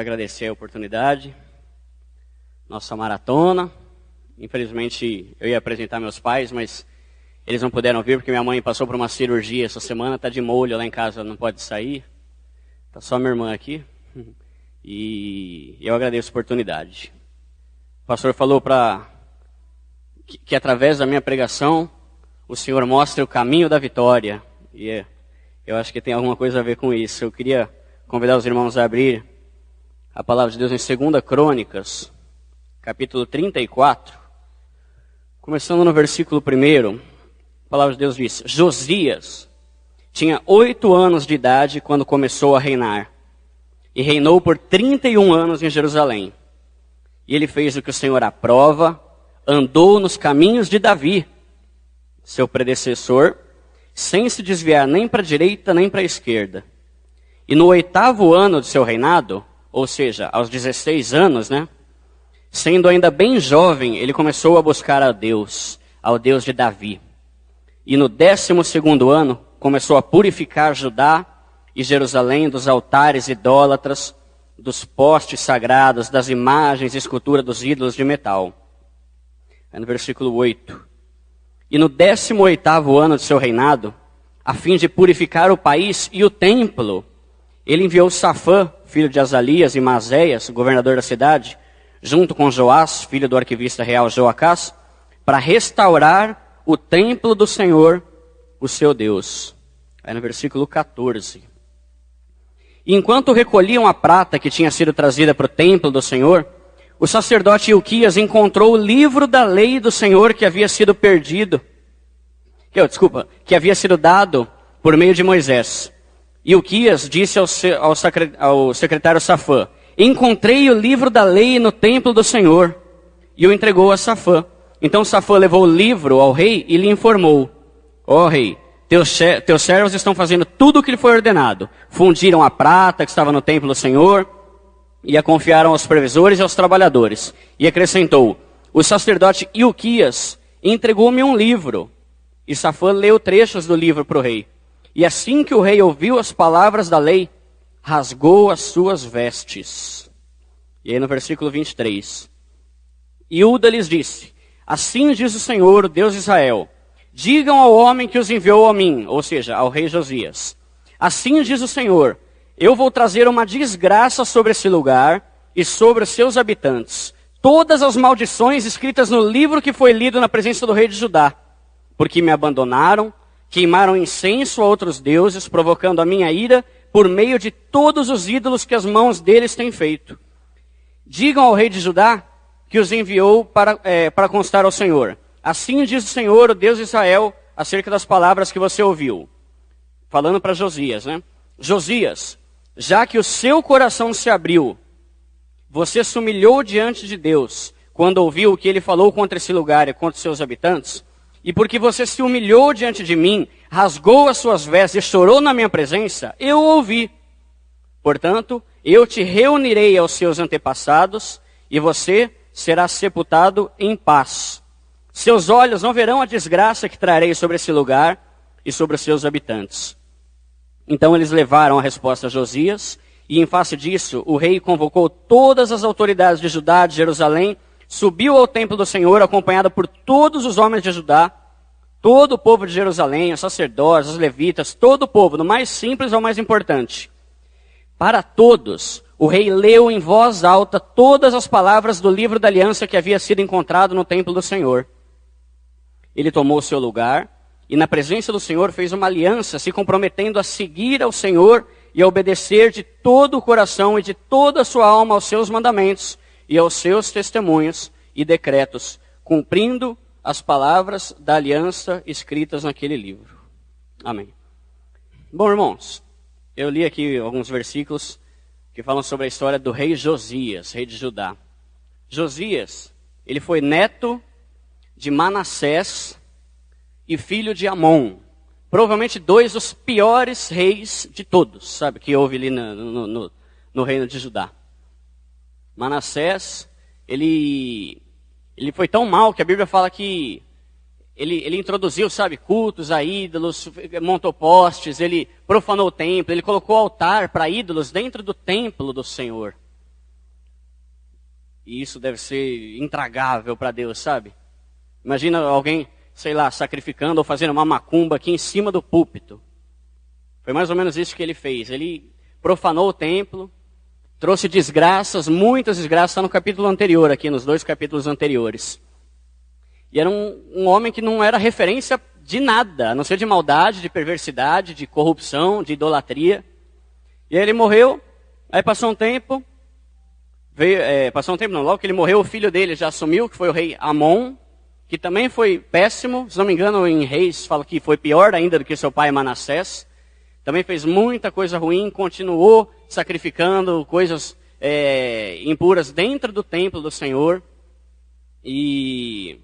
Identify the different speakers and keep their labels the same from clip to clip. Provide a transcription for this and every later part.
Speaker 1: Quero agradecer a oportunidade, nossa maratona. Infelizmente, eu ia apresentar meus pais, mas eles não puderam vir porque minha mãe passou por uma cirurgia essa semana, está de molho lá em casa, não pode sair. Está só minha irmã aqui. E eu agradeço a oportunidade. O pastor falou que através da minha pregação, o Senhor mostra o caminho da vitória. E eu acho que tem alguma coisa a ver com isso. Eu queria convidar os irmãos a abrir a palavra de Deus em 2 Crônicas, capítulo 34. Começando no versículo 1, a palavra de Deus diz: Josias tinha 8 anos de idade quando começou a reinar, e reinou por 31 anos em Jerusalém. E ele fez o que o Senhor aprova, andou nos caminhos de Davi, seu predecessor, sem se desviar nem para a direita nem para a esquerda. E no 8º ano de seu reinado, ou seja, aos 16 anos, sendo ainda bem jovem, ele começou a buscar a Deus, ao Deus de Davi. E no 12º ano, começou a purificar Judá e Jerusalém dos altares idólatras, dos postes sagrados, das imagens e escultura dos ídolos de metal. É no versículo 8. E no 18º ano de seu reinado, a fim de purificar o país e o templo, ele enviou Safã, filho de Azalias, e Maséias, governador da cidade, junto com Joás, filho do arquivista real Joacás, para restaurar o templo do Senhor, o seu Deus. Aí no versículo 14. E enquanto recolhiam a prata que tinha sido trazida para o templo do Senhor, o sacerdote Ilquias encontrou o livro da lei do Senhor que havia sido perdido. Que havia sido dado por meio de Moisés. Ilquias disse ao secretário Safã: encontrei o livro da lei no templo do Senhor. E o entregou a Safã. Então Safã levou o livro ao rei e lhe informou: ó rei, teus servos estão fazendo tudo o que lhe foi ordenado. Fundiram a prata que estava no templo do Senhor e a confiaram aos previsores e aos trabalhadores. E acrescentou: o sacerdote Ilquias entregou-me um livro. E Safã leu trechos do livro para o rei. E assim que o rei ouviu as palavras da lei, rasgou as suas vestes. E aí no versículo 23. Iuda lhes disse: assim diz o Senhor, o Deus de Israel, digam ao homem que os enviou a mim, ou seja, ao rei Josias. Assim diz o Senhor, eu vou trazer uma desgraça sobre esse lugar e sobre os seus habitantes. Todas as maldições escritas no livro que foi lido na presença do rei de Judá. Porque me abandonaram, queimaram incenso a outros deuses, provocando a minha ira por meio de todos os ídolos que as mãos deles têm feito. Digam ao rei de Judá que os enviou para constar ao Senhor. Assim diz o Senhor, o Deus de Israel, acerca das palavras que você ouviu. Falando para Josias, Josias, já que o seu coração se abriu, você se humilhou diante de Deus, quando ouviu o que ele falou contra esse lugar e contra os seus habitantes, e porque você se humilhou diante de mim, rasgou as suas vestes e chorou na minha presença, eu ouvi. Portanto, eu te reunirei aos seus antepassados, e você será sepultado em paz. Seus olhos não verão a desgraça que trarei sobre esse lugar e sobre os seus habitantes. Então eles levaram a resposta a Josias, e em face disso, o rei convocou todas as autoridades de Judá, de Jerusalém, subiu ao templo do Senhor, acompanhado por todos os homens de Judá, todo o povo de Jerusalém, os sacerdotes, os levitas, todo o povo, do mais simples ao mais importante. Para todos, o rei leu em voz alta todas as palavras do livro da aliança que havia sido encontrado no templo do Senhor. Ele tomou o seu lugar e na presença do Senhor fez uma aliança, se comprometendo a seguir ao Senhor e a obedecer de todo o coração e de toda a sua alma aos seus mandamentos e aos seus testemunhos e decretos, cumprindo as palavras da aliança escritas naquele livro. Amém. Bom, irmãos, eu li aqui alguns versículos que falam sobre a história do rei Josias, rei de Judá. Josias, ele foi neto de Manassés e filho de Amon. Provavelmente 2 dos piores reis de todos, que houve ali no reino de Judá. Manassés, ele foi tão mal que a Bíblia fala que ele introduziu, cultos a ídolos, montou postes, ele profanou o templo, ele colocou altar para ídolos dentro do templo do Senhor. E isso deve ser intragável para Deus, sabe? Imagina alguém, sei lá, sacrificando ou fazendo uma macumba aqui em cima do púlpito. Foi mais ou menos isso que ele fez. Ele profanou o templo, trouxe desgraças, muitas desgraças, está no capítulo anterior aqui, nos 2 capítulos anteriores. E era um homem que não era referência de nada, a não ser de maldade, de perversidade, de corrupção, de idolatria. E aí ele morreu, aí passou um tempo, logo que ele morreu, o filho dele já assumiu, que foi o rei Amon, que também foi péssimo, se não me engano em Reis fala que foi pior ainda do que seu pai Manassés. Também fez muita coisa ruim, continuou sacrificando coisas impuras dentro do templo do Senhor. E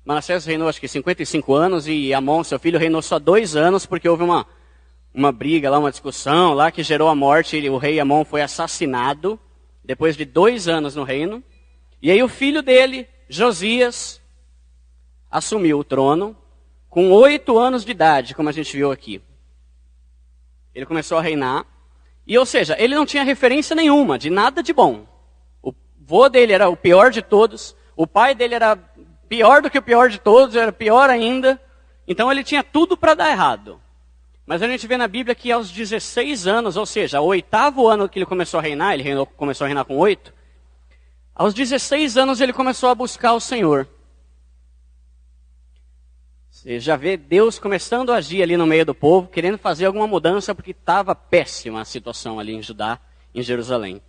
Speaker 1: Manassés reinou acho que 55 anos e Amon, seu filho, reinou só 2 anos, porque houve uma briga lá, uma discussão lá que gerou a morte. O rei Amon foi assassinado depois de 2 anos no reino. E aí o filho dele, Josias, assumiu o trono com 8 anos de idade, como a gente viu aqui. Ele começou a reinar. E, ou seja, ele não tinha referência nenhuma de nada de bom. O vô dele era o pior de todos. O pai dele era pior do que o pior de todos, era pior ainda. Então ele tinha tudo para dar errado. Mas a gente vê na Bíblia que aos 16 anos, ou seja, o 8º ano que ele começou a reinar, começou a reinar com 8. Aos 16 anos ele começou a buscar o Senhor. Você já vê Deus começando a agir ali no meio do povo, querendo fazer alguma mudança, porque estava péssima a situação ali em Judá, em Jerusalém.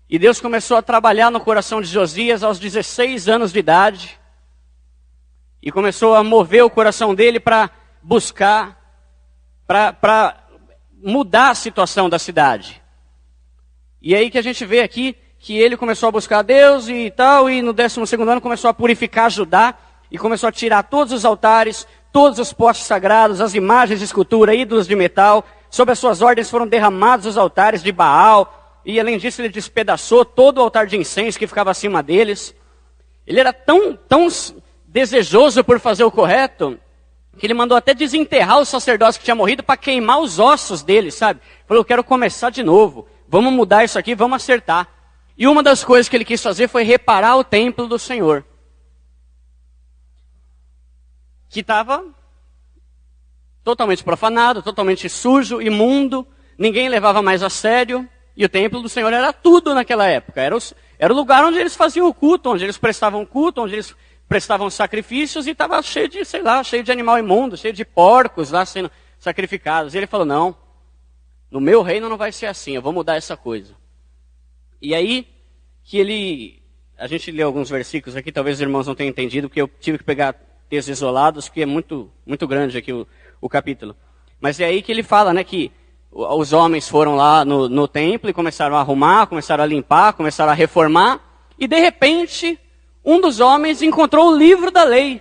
Speaker 1: E Deus começou a trabalhar no coração de Josias aos 16 anos de idade. E começou a mover o coração dele para buscar, para mudar a situação da cidade. E aí que a gente vê aqui que ele começou a buscar Deus e tal, e no 12º ano começou a purificar Judá. E começou a tirar todos os altares, todos os postes sagrados, as imagens de escultura, ídolos de metal. Sob as suas ordens foram derramados os altares de Baal. E além disso ele despedaçou todo o altar de incenso que ficava acima deles. Ele era tão desejoso por fazer o correto, que ele mandou até desenterrar o sacerdócio que tinha morrido para queimar os ossos dele, sabe? Falou, eu quero começar de novo. Vamos mudar isso aqui, vamos acertar. E uma das coisas que ele quis fazer foi reparar o templo do Senhor, que estava totalmente profanado, totalmente sujo, imundo, ninguém levava mais a sério, e o templo do Senhor era tudo naquela época. Era o lugar onde eles faziam o culto, onde eles prestavam culto, onde eles prestavam sacrifícios, e estava cheio de animal imundo, cheio de porcos lá sendo sacrificados. E ele falou, não, no meu reino não vai ser assim, eu vou mudar essa coisa. E aí que a gente lê alguns versículos aqui, talvez os irmãos não tenham entendido, porque eu tive que pegar textos isolados, que é muito, muito grande aqui o capítulo. Mas é aí que ele fala, né, que os homens foram lá no templo e começaram a arrumar, começaram a limpar, começaram a reformar, e de repente, um dos homens encontrou o livro da lei,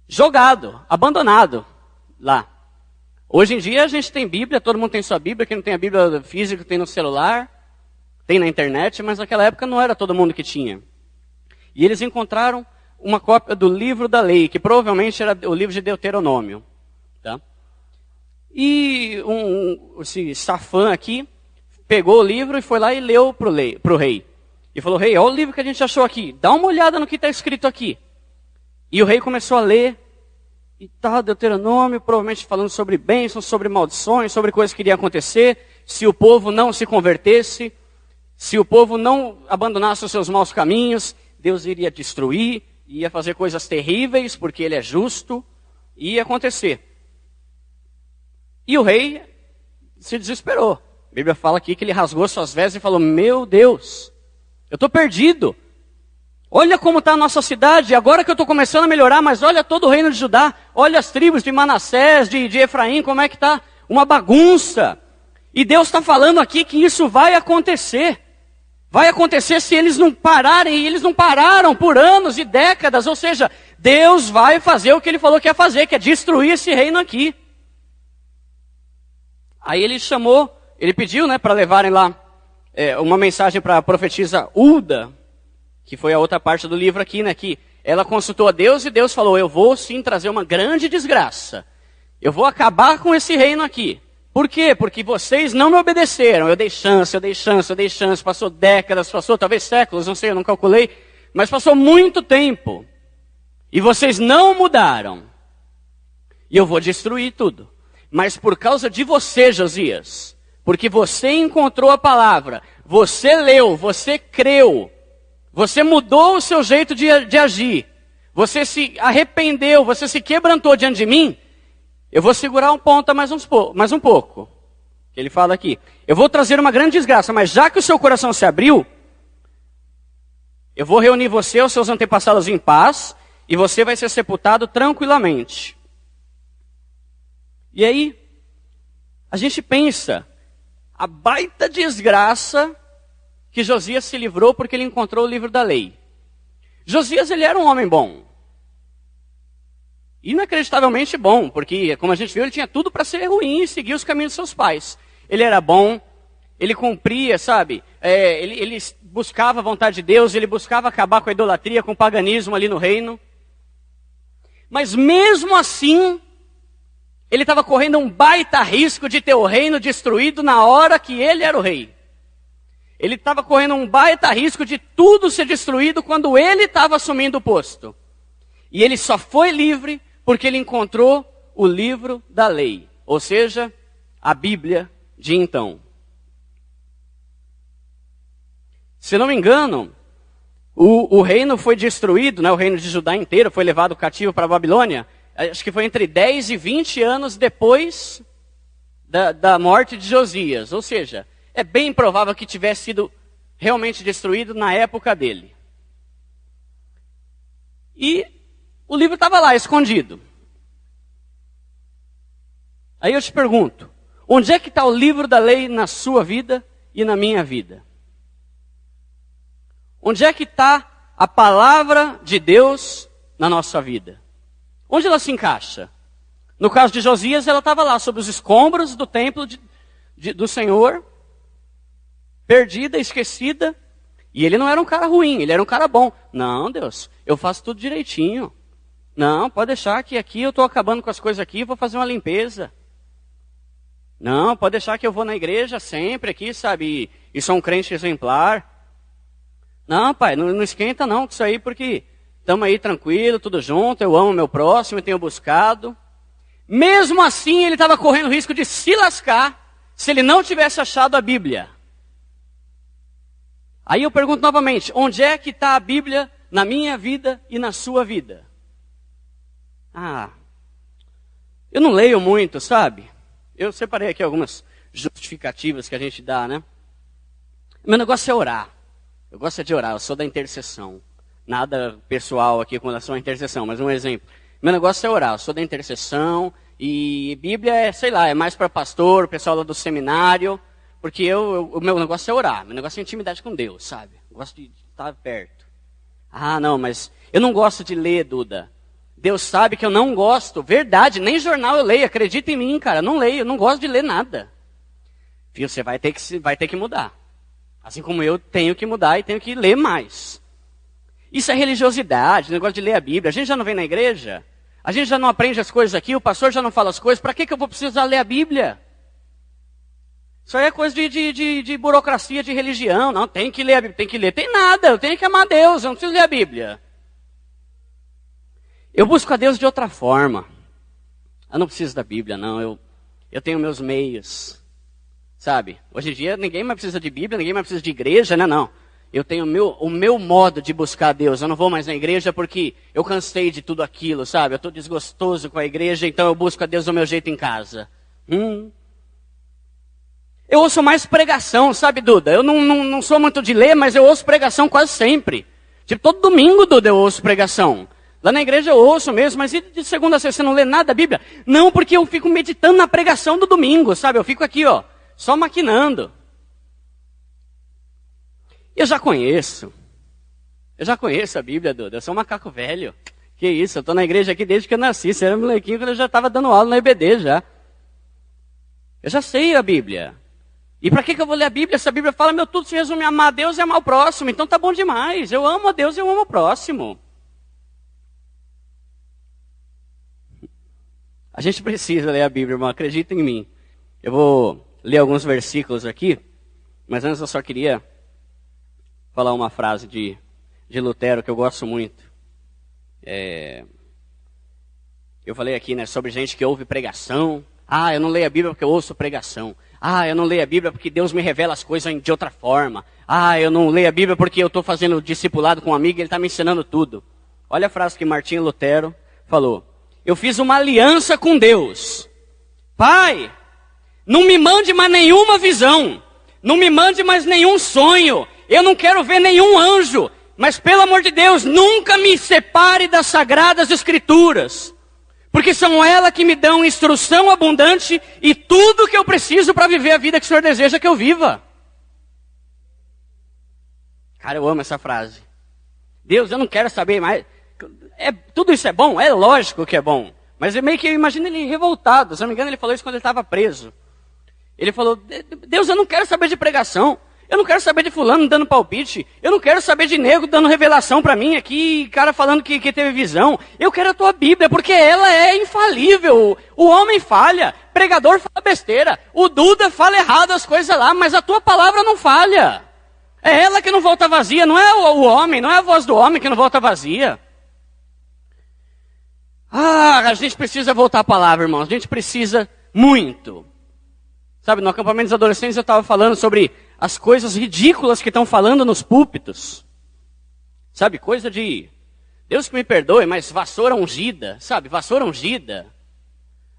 Speaker 1: jogado, abandonado lá. Hoje em dia a gente tem Bíblia, todo mundo tem sua Bíblia, quem não tem a Bíblia física tem no celular, tem na internet, mas naquela época não era todo mundo que tinha. E eles encontraram uma cópia do livro da lei, que provavelmente era o livro de Deuteronômio. Tá? E esse Safã aqui pegou o livro e foi lá e leu para o rei. E falou, rei, olha o livro que a gente achou aqui, dá uma olhada no que está escrito aqui. E o rei começou a ler, e tá, Deuteronômio, provavelmente falando sobre bênçãos, sobre maldições, sobre coisas que iriam acontecer, se o povo não se convertesse, se o povo não abandonasse os seus maus caminhos, Deus iria destruir, ia fazer coisas terríveis, porque ele é justo, e ia acontecer. E o rei se desesperou. A Bíblia fala aqui que ele rasgou suas vestes e falou, meu Deus, eu estou perdido. Olha como está a nossa cidade, agora que eu estou começando a melhorar, mas olha todo o reino de Judá, olha as tribos de Manassés, de Efraim, como é que está? Uma bagunça. E Deus está falando aqui que isso vai acontecer. Vai acontecer se eles não pararem, e eles não pararam por anos e décadas. Ou seja, Deus vai fazer o que ele falou que ia fazer, que é destruir esse reino aqui. Aí ele pediu, né, para levarem lá uma mensagem para a profetisa Hulda, que foi a outra parte do livro aqui, né, que ela consultou a Deus e Deus falou, eu vou sim trazer uma grande desgraça. Eu vou acabar com esse reino aqui. Por quê? Porque vocês não me obedeceram. Eu dei chance, passou décadas, passou talvez séculos, não sei, eu não calculei, mas passou muito tempo. E vocês não mudaram. E eu vou destruir tudo. Mas por causa de você, Josias, porque você encontrou a palavra, você leu, você creu, você mudou o seu jeito de agir, você se arrependeu, você se quebrantou diante de mim, eu vou segurar um ponta mais um pouco. Ele fala aqui, eu vou trazer uma grande desgraça, mas já que o seu coração se abriu, eu vou reunir você e os seus antepassados em paz, e você vai ser sepultado tranquilamente. E aí, a gente pensa, a baita desgraça que Josias se livrou porque ele encontrou o livro da lei. Josias, ele era um homem bom. Inacreditavelmente bom, porque, como a gente viu, ele tinha tudo para ser ruim e seguir os caminhos de seus pais. Ele era bom, ele cumpria, sabe? Ele buscava a vontade de Deus, ele buscava acabar com a idolatria, com o paganismo ali no reino. Mas mesmo assim, ele estava correndo um baita risco de ter o reino destruído na hora que ele era o rei. Ele estava correndo um baita risco de tudo ser destruído quando ele estava assumindo o posto. E ele só foi livre porque ele encontrou o livro da lei. Ou seja, a Bíblia de então. Se não me engano, o reino foi destruído, né, o reino de Judá inteiro foi levado cativo para a Babilônia. Acho que foi entre 10 e 20 anos depois da morte de Josias. Ou seja, é bem provável que tivesse sido realmente destruído na época dele. E o livro estava lá, escondido. Aí eu te pergunto, onde é que está o livro da lei na sua vida e na minha vida? Onde é que está a palavra de Deus na nossa vida? Onde ela se encaixa? No caso de Josias, ela estava lá, sob os escombros do templo do Senhor, perdida, esquecida, e ele não era um cara ruim, ele era um cara bom. Não, Deus, eu faço tudo direitinho. Não, pode deixar que aqui eu estou acabando com as coisas aqui, vou fazer uma limpeza. Não, pode deixar que eu vou na igreja sempre aqui, sabe, e sou um crente exemplar. Não, pai, não esquenta não com isso aí, porque estamos aí tranquilo, tudo junto, eu amo meu próximo, eu tenho buscado. Mesmo assim, ele estava correndo o risco de se lascar se ele não tivesse achado a Bíblia. Aí eu pergunto novamente, onde é que está a Bíblia na minha vida e na sua vida? Eu não leio muito, sabe? Eu separei aqui algumas justificativas que a gente dá, né? Meu negócio é orar. Eu gosto de orar, eu sou da intercessão. Nada pessoal aqui com relação à intercessão, mas um exemplo. Meu negócio é orar, eu sou da intercessão e Bíblia é, sei lá, é mais para pastor, o pessoal lá do seminário, porque o meu negócio é orar, meu negócio é intimidade com Deus, sabe? Eu gosto de estar perto. Não, mas eu não gosto de ler, Duda. Deus sabe que eu não gosto, verdade, nem jornal eu leio, acredita em mim, cara, eu não leio, eu não gosto de ler nada. Filho, você vai ter que mudar. Assim como eu tenho que mudar e tenho que ler mais. Isso é religiosidade, negócio de ler a Bíblia. A gente já não vem na igreja, a gente já não aprende as coisas aqui, o pastor já não fala as coisas, para que eu vou precisar ler a Bíblia? Isso aí é coisa de burocracia, de religião. Não, tem que ler a Bíblia, tem que ler. Tem nada, eu tenho que amar Deus, eu não preciso ler a Bíblia. Eu busco a Deus de outra forma. Eu não preciso da Bíblia, não. Eu tenho meus meios. Sabe? Hoje em dia ninguém mais precisa de Bíblia, ninguém mais precisa de igreja, né? Não. Eu tenho o meu modo de buscar a Deus. Eu não vou mais na igreja porque eu cansei de tudo aquilo, sabe? Eu estou desgostoso com a igreja, então eu busco a Deus do meu jeito em casa. Eu ouço mais pregação, sabe, Duda? Eu não sou muito de ler, mas eu ouço pregação quase sempre. Tipo, todo domingo, Duda, eu ouço pregação. Lá na igreja eu ouço mesmo, mas e de segunda a sexta você não lê nada da Bíblia? Não, porque eu fico meditando na pregação do domingo, sabe? Eu fico aqui, ó, só maquinando. Eu já conheço a Bíblia, Duda. Eu sou um macaco velho. Que isso, eu estou na igreja aqui desde que eu nasci. Você era molequinho quando eu já estava dando aula na EBD já. Eu já sei a Bíblia. E para que eu vou ler a Bíblia? Essa Bíblia fala, tudo se resume a amar a Deus e amar o próximo. Então tá bom demais. Eu amo a Deus e eu amo o próximo. A gente precisa ler a Bíblia, irmão. Acredita em mim. Eu vou ler alguns versículos aqui, mas antes eu só queria falar uma frase de Lutero que eu gosto muito. Eu falei aqui, né, sobre gente que ouve pregação. Eu não leio a Bíblia porque eu ouço pregação. Eu não leio a Bíblia porque Deus me revela as coisas de outra forma. Eu não leio a Bíblia porque eu estou fazendo discipulado com um amigo e ele está me ensinando tudo. Olha a frase que Martinho Lutero falou. Eu fiz uma aliança com Deus. Pai, não me mande mais nenhuma visão. Não me mande mais nenhum sonho. Eu não quero ver nenhum anjo. Mas pelo amor de Deus, nunca me separe das Sagradas Escrituras. Porque são elas que me dão instrução abundante e tudo que eu preciso para viver a vida que o Senhor deseja que eu viva. Cara, eu amo essa frase. Deus, eu não quero saber mais. Tudo isso é bom? É lógico que é bom. Mas eu meio que imagino ele revoltado. Se não me engano, ele falou isso quando ele estava preso. Ele falou, Deus, eu não quero saber de pregação. Eu não quero saber de fulano dando palpite. Eu não quero saber de nego dando revelação para mim aqui, cara falando que teve visão. Eu quero a tua Bíblia, porque ela é infalível. O homem falha, pregador fala besteira, o Duda fala errado as coisas lá, mas a tua palavra não falha. É ela que não volta vazia, não é o homem, não é a voz do homem que não volta vazia. A gente precisa voltar à palavra, irmãos. A gente precisa muito. Sabe, no acampamento dos adolescentes eu estava falando sobre as coisas ridículas que estão falando nos púlpitos. Sabe, coisa de, Deus que me perdoe, mas vassoura ungida. Sabe, vassoura ungida.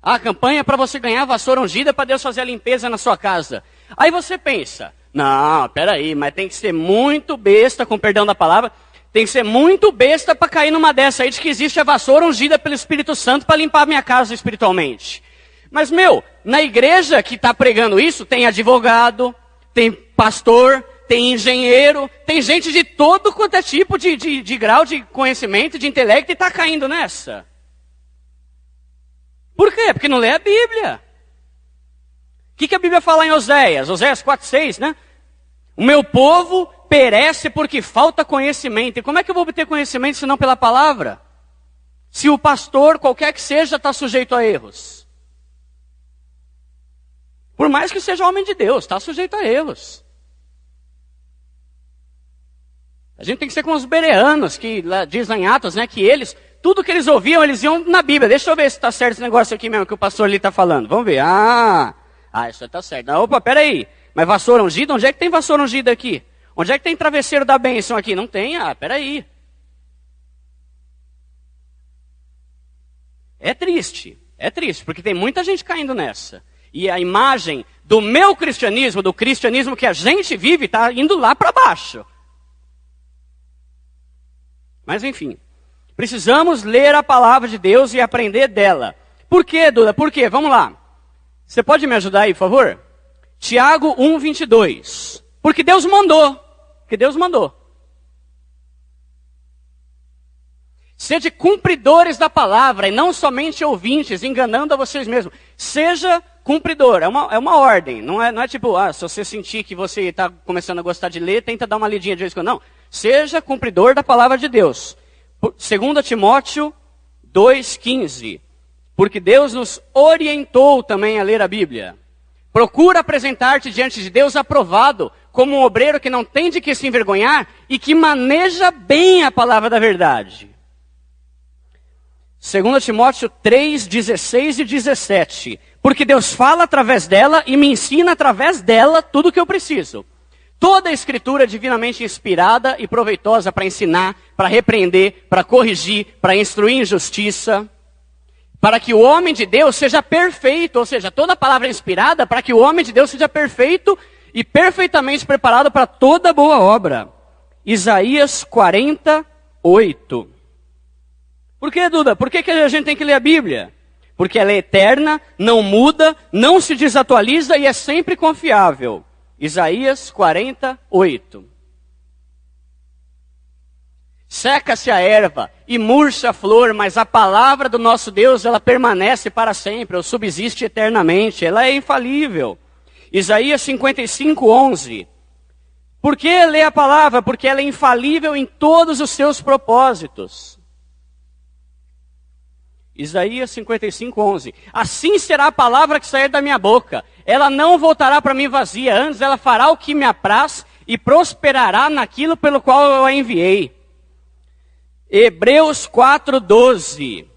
Speaker 1: A campanha é para você ganhar vassoura ungida para Deus fazer a limpeza na sua casa. Aí você pensa, não, peraí, mas tem que ser muito besta, com perdão da palavra, tem que ser muito besta para cair numa dessa aí de que existe a vassoura ungida pelo Espírito Santo para limpar a minha casa espiritualmente. Mas, na igreja que está pregando isso, tem advogado, tem pastor, tem engenheiro, tem gente de todo quanto é tipo de grau de conhecimento, de intelecto, e está caindo nessa. Por quê? Porque não lê a Bíblia. O que a Bíblia fala em Oséias? Oséias 4:6, né? O meu povo perece porque falta conhecimento. E como é que eu vou obter conhecimento se não pela palavra? Se o pastor, qualquer que seja, está sujeito a erros. Por mais que seja homem de Deus, está sujeito a erros. A gente tem que ser como os bereanos, que lá dizem em Atos, né, que eles, tudo que eles ouviam, eles iam na Bíblia. Deixa eu ver se está certo esse negócio aqui mesmo que o pastor ali está falando. Vamos ver. Isso está certo. Opa, peraí. Mas vassoura ungida? Onde é que tem vassoura ungida aqui? Onde é que tem travesseiro da bênção aqui? Não tem? Peraí. É triste, porque tem muita gente caindo nessa. E a imagem do meu cristianismo, do cristianismo que a gente vive, está indo lá para baixo. Mas enfim, precisamos ler a palavra de Deus e aprender dela. Por quê, Duda? Por quê? Vamos lá. Você pode me ajudar aí, por favor? Tiago 1:22. Porque Deus mandou. Porque Deus mandou. Sede cumpridores da palavra e não somente ouvintes, enganando a vocês mesmos. Seja cumpridor, é uma ordem. Não é tipo, se você sentir que você está começando a gostar de ler, tenta dar uma lidinha de vez em quando. Não, seja cumpridor da palavra de Deus. 2 Timóteo 2:15. Porque Deus nos orientou também a ler a Bíblia. Procura apresentar-te diante de Deus aprovado, como um obreiro que não tem de que se envergonhar e que maneja bem a palavra da verdade. 2 Timóteo 3:16 e 17. Porque Deus fala através dela e me ensina através dela tudo o que eu preciso. Toda a escritura é divinamente inspirada e proveitosa para ensinar, para repreender, para corrigir, para instruir em justiça, para que o homem de Deus seja perfeito. Ou seja, toda a palavra é inspirada para que o homem de Deus seja perfeito e perfeitamente preparado para toda boa obra. Isaías 40:8. Por que, Duda? Por que a gente tem que ler a Bíblia? Porque ela é eterna, não muda, não se desatualiza e é sempre confiável. Isaías 40:8. Seca-se a erva e murcha a flor, mas a palavra do nosso Deus, ela permanece para sempre, ou subsiste eternamente, ela é infalível. Isaías 55:11. Por que ler a palavra? Porque ela é infalível em todos os seus propósitos. Isaías 55:11. Assim será a palavra que sair da minha boca. Ela não voltará para mim vazia, antes ela fará o que me apraz e prosperará naquilo pelo qual eu a enviei. Hebreus 4:12.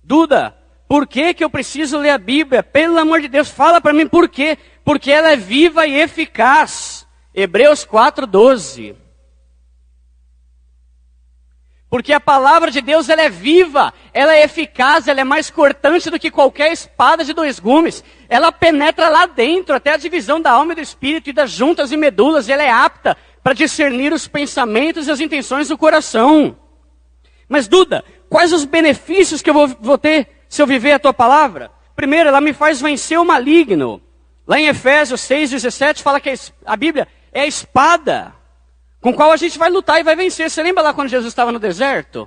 Speaker 1: Duda, por que eu preciso ler a Bíblia? Pelo amor de Deus, fala para mim por quê. Porque ela é viva e eficaz. Hebreus 4:12. Porque a palavra de Deus, ela é viva, ela é eficaz, ela é mais cortante do que qualquer espada de 2 gumes. Ela penetra lá dentro, até a divisão da alma e do espírito e das juntas e medulas. E ela é apta para discernir os pensamentos e as intenções do coração. Mas Duda, quais os benefícios que eu vou ter se eu viver a tua palavra? Primeiro, ela me faz vencer o maligno. Lá em Efésios 6:17 fala que a Bíblia é a espada com qual a gente vai lutar e vai vencer. Você lembra lá quando Jesus estava no deserto?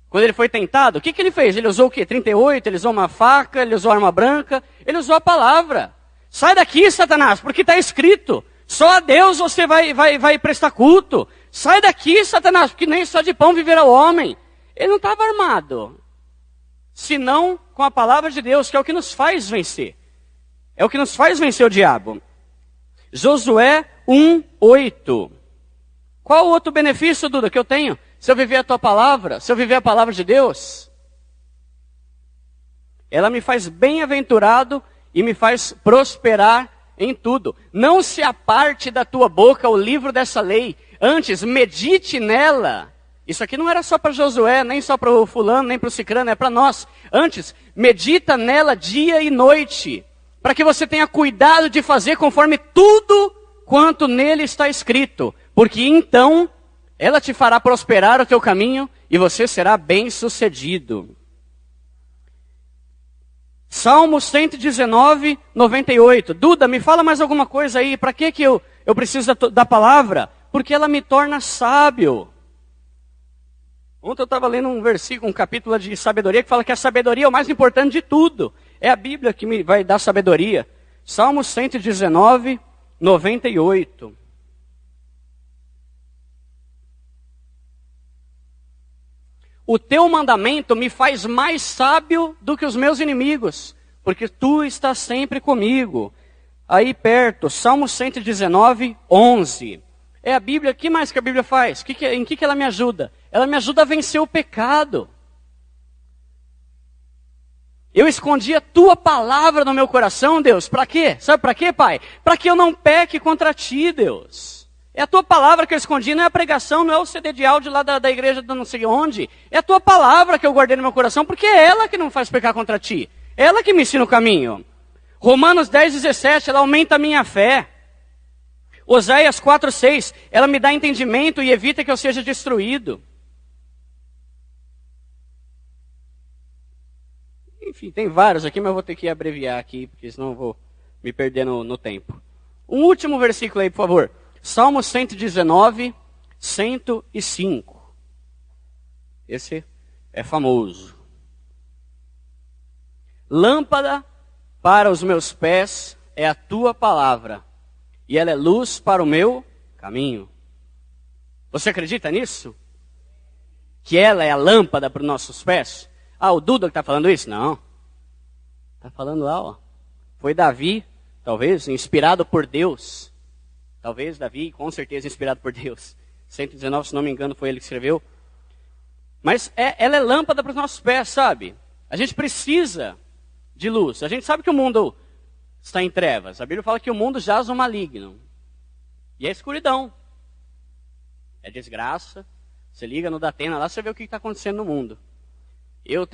Speaker 1: Quando ele foi tentado? O que ele fez? Ele usou o quê? 38? Ele usou uma faca? Ele usou arma branca? Ele usou a palavra. Sai daqui, Satanás, porque está escrito. Só a Deus você vai prestar culto. Sai daqui, Satanás, porque nem só de pão viverá o homem. Ele não estava armado. Senão com a palavra de Deus, que é o que nos faz vencer. É o que nos faz vencer o diabo. Josué 1:8. Qual o outro benefício, Duda, que eu tenho? Se eu viver a tua palavra, se eu viver a palavra de Deus, ela me faz bem-aventurado e me faz prosperar em tudo. Não se aparte da tua boca o livro dessa lei. Antes, medite nela. Isso aqui não era só para Josué, nem só para o fulano, nem para o cicrano, é para nós. Antes, medita nela dia e noite, para que você tenha cuidado de fazer conforme tudo quanto nele está escrito. Porque então, ela te fará prosperar o teu caminho e você será bem-sucedido. Salmo 119:98. Duda, me fala mais alguma coisa aí. Para que eu preciso da palavra? Porque ela me torna sábio. Ontem eu estava lendo um versículo, um capítulo de sabedoria, que fala que a sabedoria é o mais importante de tudo. É a Bíblia que me vai dar sabedoria. Salmo 119:98. O teu mandamento me faz mais sábio do que os meus inimigos, porque tu estás sempre comigo. Aí perto, Salmo 119:11. É a Bíblia, o que mais que a Bíblia faz? Em que ela me ajuda? Ela me ajuda a vencer o pecado. Eu escondi a tua palavra no meu coração, Deus. Para quê? Sabe para quê, Pai? Para que eu não peque contra ti, Deus. É a tua palavra que eu escondi, não é a pregação, não é o CD de áudio lá da igreja de não sei onde. É a tua palavra que eu guardei no meu coração, porque é ela que não faz pecar contra ti. É ela que me ensina o caminho. Romanos 10:17, ela aumenta a minha fé. Oséias 4:6, ela me dá entendimento e evita que eu seja destruído. Enfim, tem vários aqui, mas eu vou ter que abreviar aqui, porque senão eu vou me perder no tempo. Um último versículo aí, por favor. Salmo 119:105. Esse é famoso. Lâmpada para os meus pés é a tua palavra, e ela é luz para o meu caminho. Você acredita nisso? Que ela é a lâmpada para os nossos pés? Ah, o Duda que está falando isso? Não. Está falando lá, ó. Foi Davi, talvez, inspirado por Deus. Talvez Davi, com certeza, inspirado por Deus. 119, se não me engano, foi ele que escreveu. Mas ela é lâmpada para os nossos pés, sabe? A gente precisa de luz. A gente sabe que o mundo está em trevas. A Bíblia fala que o mundo jaz no maligno. E é escuridão. É desgraça. Você liga no Datena lá, você vê o que está acontecendo no mundo. Eu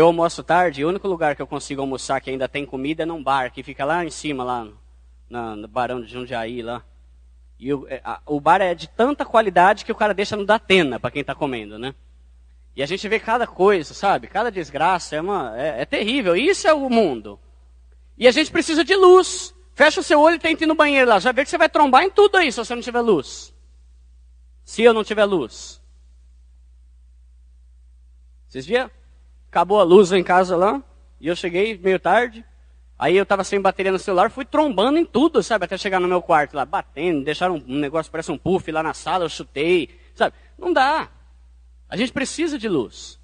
Speaker 1: almoço tarde, e o único lugar que eu consigo almoçar que ainda tem comida é num bar, que fica lá em cima, lá no Barão de Jundiaí, lá. E o bar é de tanta qualidade que o cara deixa no Datena, para quem está comendo, né? E a gente vê cada coisa, sabe? Cada desgraça, é terrível. Isso é o mundo. E a gente precisa de luz. Fecha o seu olho e tenta ir no banheiro lá. Já vê que você vai trombar em tudo aí se você não tiver luz. Se eu não tiver luz. Vocês viram? Acabou a luz lá em casa lá. E eu cheguei meio tarde. Aí eu estava sem bateria no celular. Fui trombando em tudo, sabe? Até chegar no meu quarto lá. Batendo, deixaram um negócio, parece um puff lá na sala. Eu chutei, sabe? Não dá. A gente precisa de luz.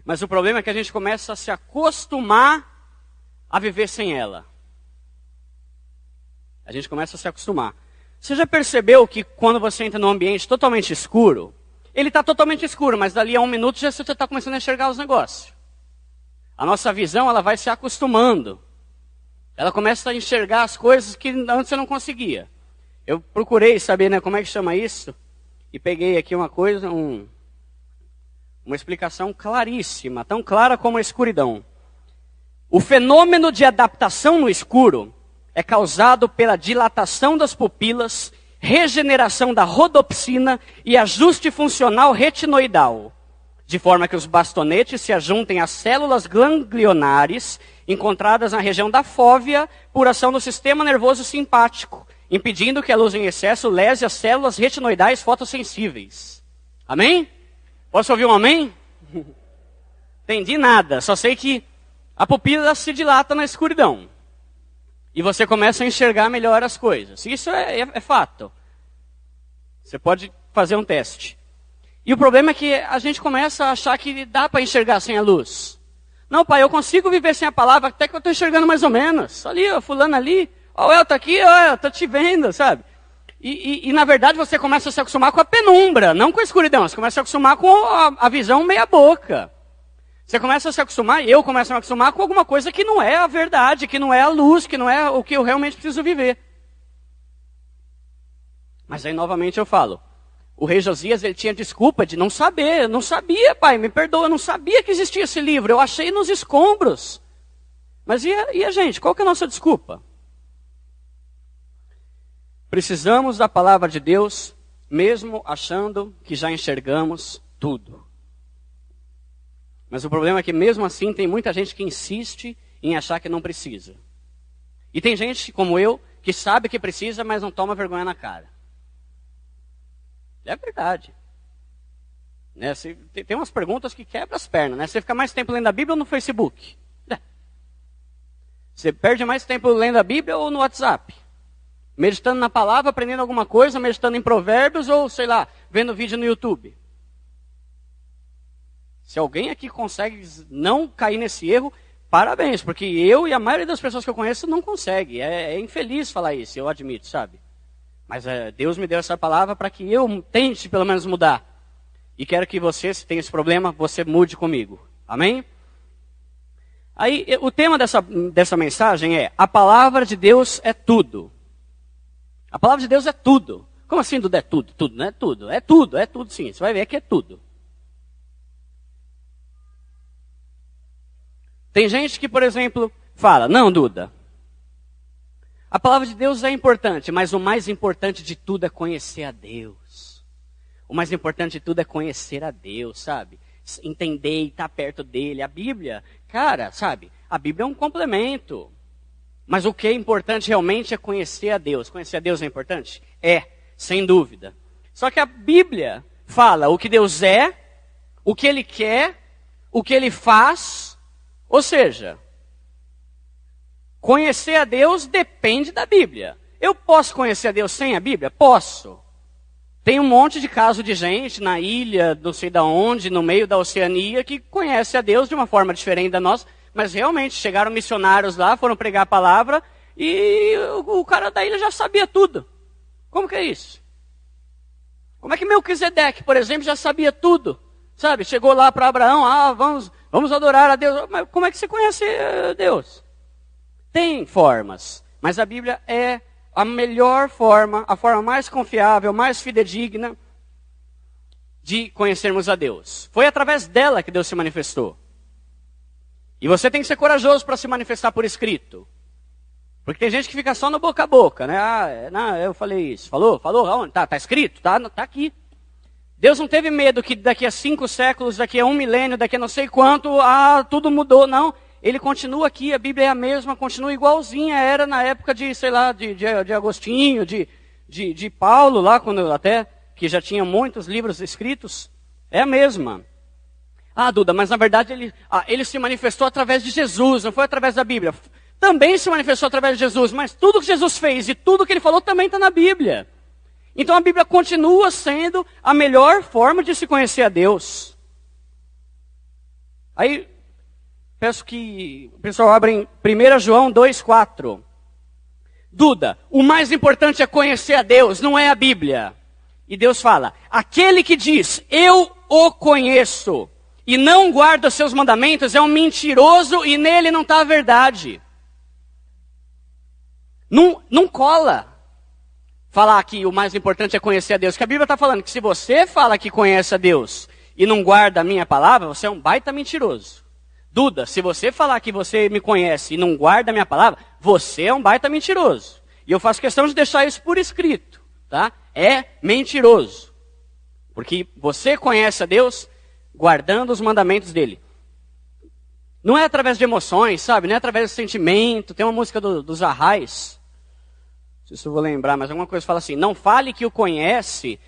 Speaker 1: Mas o problema é que a gente começa a se acostumar a viver sem ela. A gente começa a se acostumar. Você já percebeu que quando você entra num ambiente totalmente escuro, ele está totalmente escuro, mas dali a 1 minuto já você está começando a enxergar os negócios. A nossa visão, ela vai se acostumando. Ela começa a enxergar as coisas que antes você não conseguia. Eu procurei saber, né, como é que chama isso, e peguei aqui uma coisa, uma explicação claríssima, tão clara como a escuridão. O fenômeno de adaptação no escuro é causado pela dilatação das pupilas, regeneração da rodopsina e ajuste funcional retinoidal, de forma que os bastonetes se ajuntem às células ganglionares encontradas na região da fóvea por ação do sistema nervoso simpático, impedindo que a luz em excesso lese as células retinoidais fotossensíveis. Amém? Posso ouvir um amém? Entendi nada, só sei que a pupila se dilata na escuridão. E você começa a enxergar melhor as coisas. Isso é fato. Você pode fazer um teste. E o problema é que a gente começa a achar que dá para enxergar sem a luz. Não, pai, eu consigo viver sem a palavra, até que eu estou enxergando mais ou menos. Ali, ó, fulano ali. Ó, eu tô aqui, ó, eu tô te vendo, sabe? E na verdade você começa a se acostumar com a penumbra, não com a escuridão. Você começa a se acostumar com a visão meia boca. Você começa a se acostumar, eu começo a me acostumar com alguma coisa que não é a verdade, que não é a luz, que não é o que eu realmente preciso viver. Mas aí novamente eu falo, o rei Josias ele tinha desculpa de não saber, eu não sabia, pai, me perdoa, eu não sabia que existia esse livro, eu achei nos escombros. Mas e a gente, qual que é a nossa desculpa? Precisamos da palavra de Deus, mesmo achando que já enxergamos tudo. Mas o problema é que mesmo assim tem muita gente que insiste em achar que não precisa. E tem gente, como eu, que sabe que precisa, mas não toma vergonha na cara. É verdade. Né? Tem umas perguntas que quebram as pernas. Né? Você fica mais tempo lendo a Bíblia ou no Facebook? Você perde mais tempo lendo a Bíblia ou no WhatsApp? Meditando na palavra, aprendendo alguma coisa, meditando em provérbios ou, sei lá, vendo vídeo no YouTube? Se alguém aqui consegue não cair nesse erro, parabéns, porque eu e a maioria das pessoas que eu conheço não consegue. É infeliz falar isso, eu admito, sabe? Mas Deus me deu essa palavra para que eu tente pelo menos mudar. E quero que você, se tem esse problema, você mude comigo. Amém? Aí, o tema dessa mensagem é: a palavra de Deus é tudo. A palavra de Deus é tudo. Como assim, Dudu, é tudo? Tudo, não é tudo. É tudo sim. Você vai ver que é tudo. Tem gente que, por exemplo, fala, não, Duda, a palavra de Deus é importante, mas o mais importante de tudo é conhecer a Deus. O mais importante de tudo é conhecer a Deus, sabe? Entender e estar perto dele. A Bíblia, cara, sabe? A Bíblia é um complemento. Mas o que é importante realmente é conhecer a Deus. Conhecer a Deus é importante? É, sem dúvida. Só que a Bíblia fala o que Deus é, o que Ele quer, o que Ele faz. Ou seja, conhecer a Deus depende da Bíblia. Eu posso conhecer a Deus sem a Bíblia? Posso. Tem um monte de caso de gente na ilha, não sei de onde, no meio da Oceania, que conhece a Deus de uma forma diferente da nossa. Mas realmente, chegaram missionários lá, foram pregar a palavra, e o cara da ilha já sabia tudo. Como que é isso? Como é que Melquisedeque, por exemplo, já sabia tudo? Sabe, chegou lá para Abraão, vamos adorar a Deus. Mas como é que você conhece Deus? Tem formas, mas a Bíblia é a melhor forma, a forma mais confiável, mais fidedigna de conhecermos a Deus. Foi através dela que Deus se manifestou. E você tem que ser corajoso para se manifestar por escrito. Porque tem gente que fica só no boca a boca, né? Não, eu falei isso. Falou? Aonde? Tá escrito? Tá aqui. Deus não teve medo que daqui a 5 séculos, daqui a 1 milênio, daqui a não sei quanto, tudo mudou. Não, Ele continua aqui, a Bíblia é a mesma, continua igualzinha era na época de, sei lá, de Agostinho, de Paulo, lá quando até, que já tinha muitos livros escritos. É a mesma. Duda, mas na verdade ele se manifestou através de Jesus, não foi através da Bíblia. Também se manifestou através de Jesus, mas tudo que Jesus fez e tudo que Ele falou também está na Bíblia. Então a Bíblia continua sendo a melhor forma de se conhecer a Deus. Aí, peço que o pessoal abra em 1 João 2,4. Duda, o mais importante é conhecer a Deus, não é a Bíblia. E Deus fala, aquele que diz, eu o conheço, e não guarda os seus mandamentos, é um mentiroso e nele não está a verdade. Não cola falar que o mais importante é conhecer a Deus. Que a Bíblia está falando que se você fala que conhece a Deus e não guarda a minha palavra, você é um baita mentiroso. Duda, se você falar que você me conhece e não guarda a minha palavra, você é um baita mentiroso. E eu faço questão de deixar isso por escrito, tá? É mentiroso. Porque você conhece a Deus guardando os mandamentos dele. Não é através de emoções, sabe? Não é através de sentimento. Tem uma música dos Arrais, não sei se eu vou lembrar, mas alguma coisa fala assim, não fale que o conhece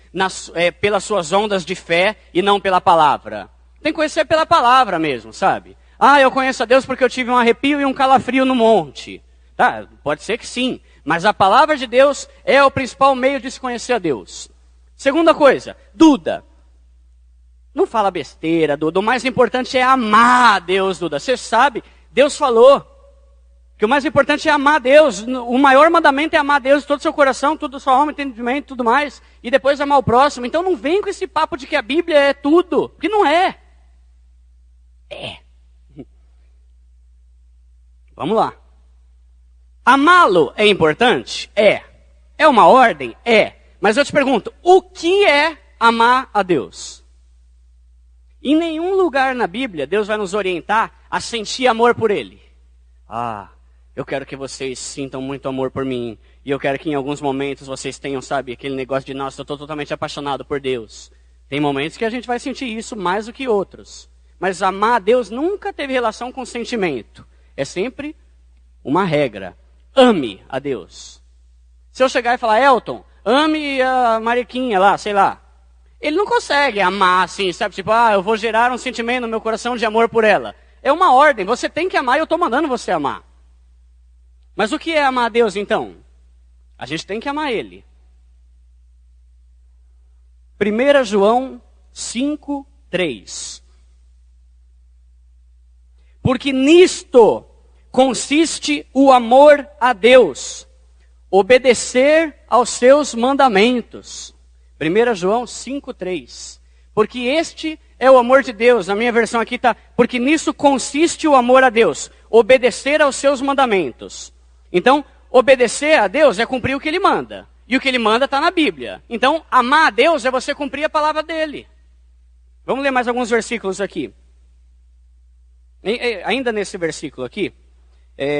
Speaker 1: pelas suas ondas de fé e não pela palavra. Tem que conhecer pela palavra mesmo, sabe? Ah, eu conheço a Deus porque eu tive um arrepio e um calafrio no monte. Tá, pode ser que sim, mas a palavra de Deus é o principal meio de se conhecer a Deus. Segunda coisa, Duda, não fala besteira, Duda, o mais importante é amar a Deus, Duda. Você sabe, Deus falou que o mais importante é amar a Deus. O maior mandamento é amar a Deus de todo o seu coração, todo o seu alma, entendimento, tudo mais. E depois amar o próximo. Então não vem com esse papo de que a Bíblia é tudo, porque não é. É. Vamos lá. Amá-lo é importante? É. É uma ordem? É. Mas eu te pergunto, o que é amar a Deus? Em nenhum lugar na Bíblia, Deus vai nos orientar a sentir amor por Ele. Ah, eu quero que vocês sintam muito amor por mim. E eu quero que em alguns momentos vocês tenham, sabe, aquele negócio de, nossa, eu estou totalmente apaixonado por Deus. Tem momentos que a gente vai sentir isso mais do que outros. Mas amar a Deus nunca teve relação com sentimento. É sempre uma regra. Ame a Deus. Se eu chegar e falar, Elton, ame a Mariquinha lá, sei lá. Ele não consegue amar assim, sabe? Tipo, eu vou gerar um sentimento no meu coração de amor por ela. É uma ordem, você tem que amar e eu estou mandando você amar. Mas o que é amar a Deus então? A gente tem que amar Ele. 1 João 5:3. Porque nisto consiste o amor a Deus, obedecer aos seus mandamentos. 1 João 5:3. Porque este é o amor de Deus. Na minha versão aqui está, porque nisso consiste o amor a Deus, obedecer aos seus mandamentos. Então, obedecer a Deus é cumprir o que Ele manda. E o que Ele manda está na Bíblia. Então, amar a Deus é você cumprir a palavra dEle. Vamos ler mais alguns versículos aqui. Ainda nesse versículo aqui,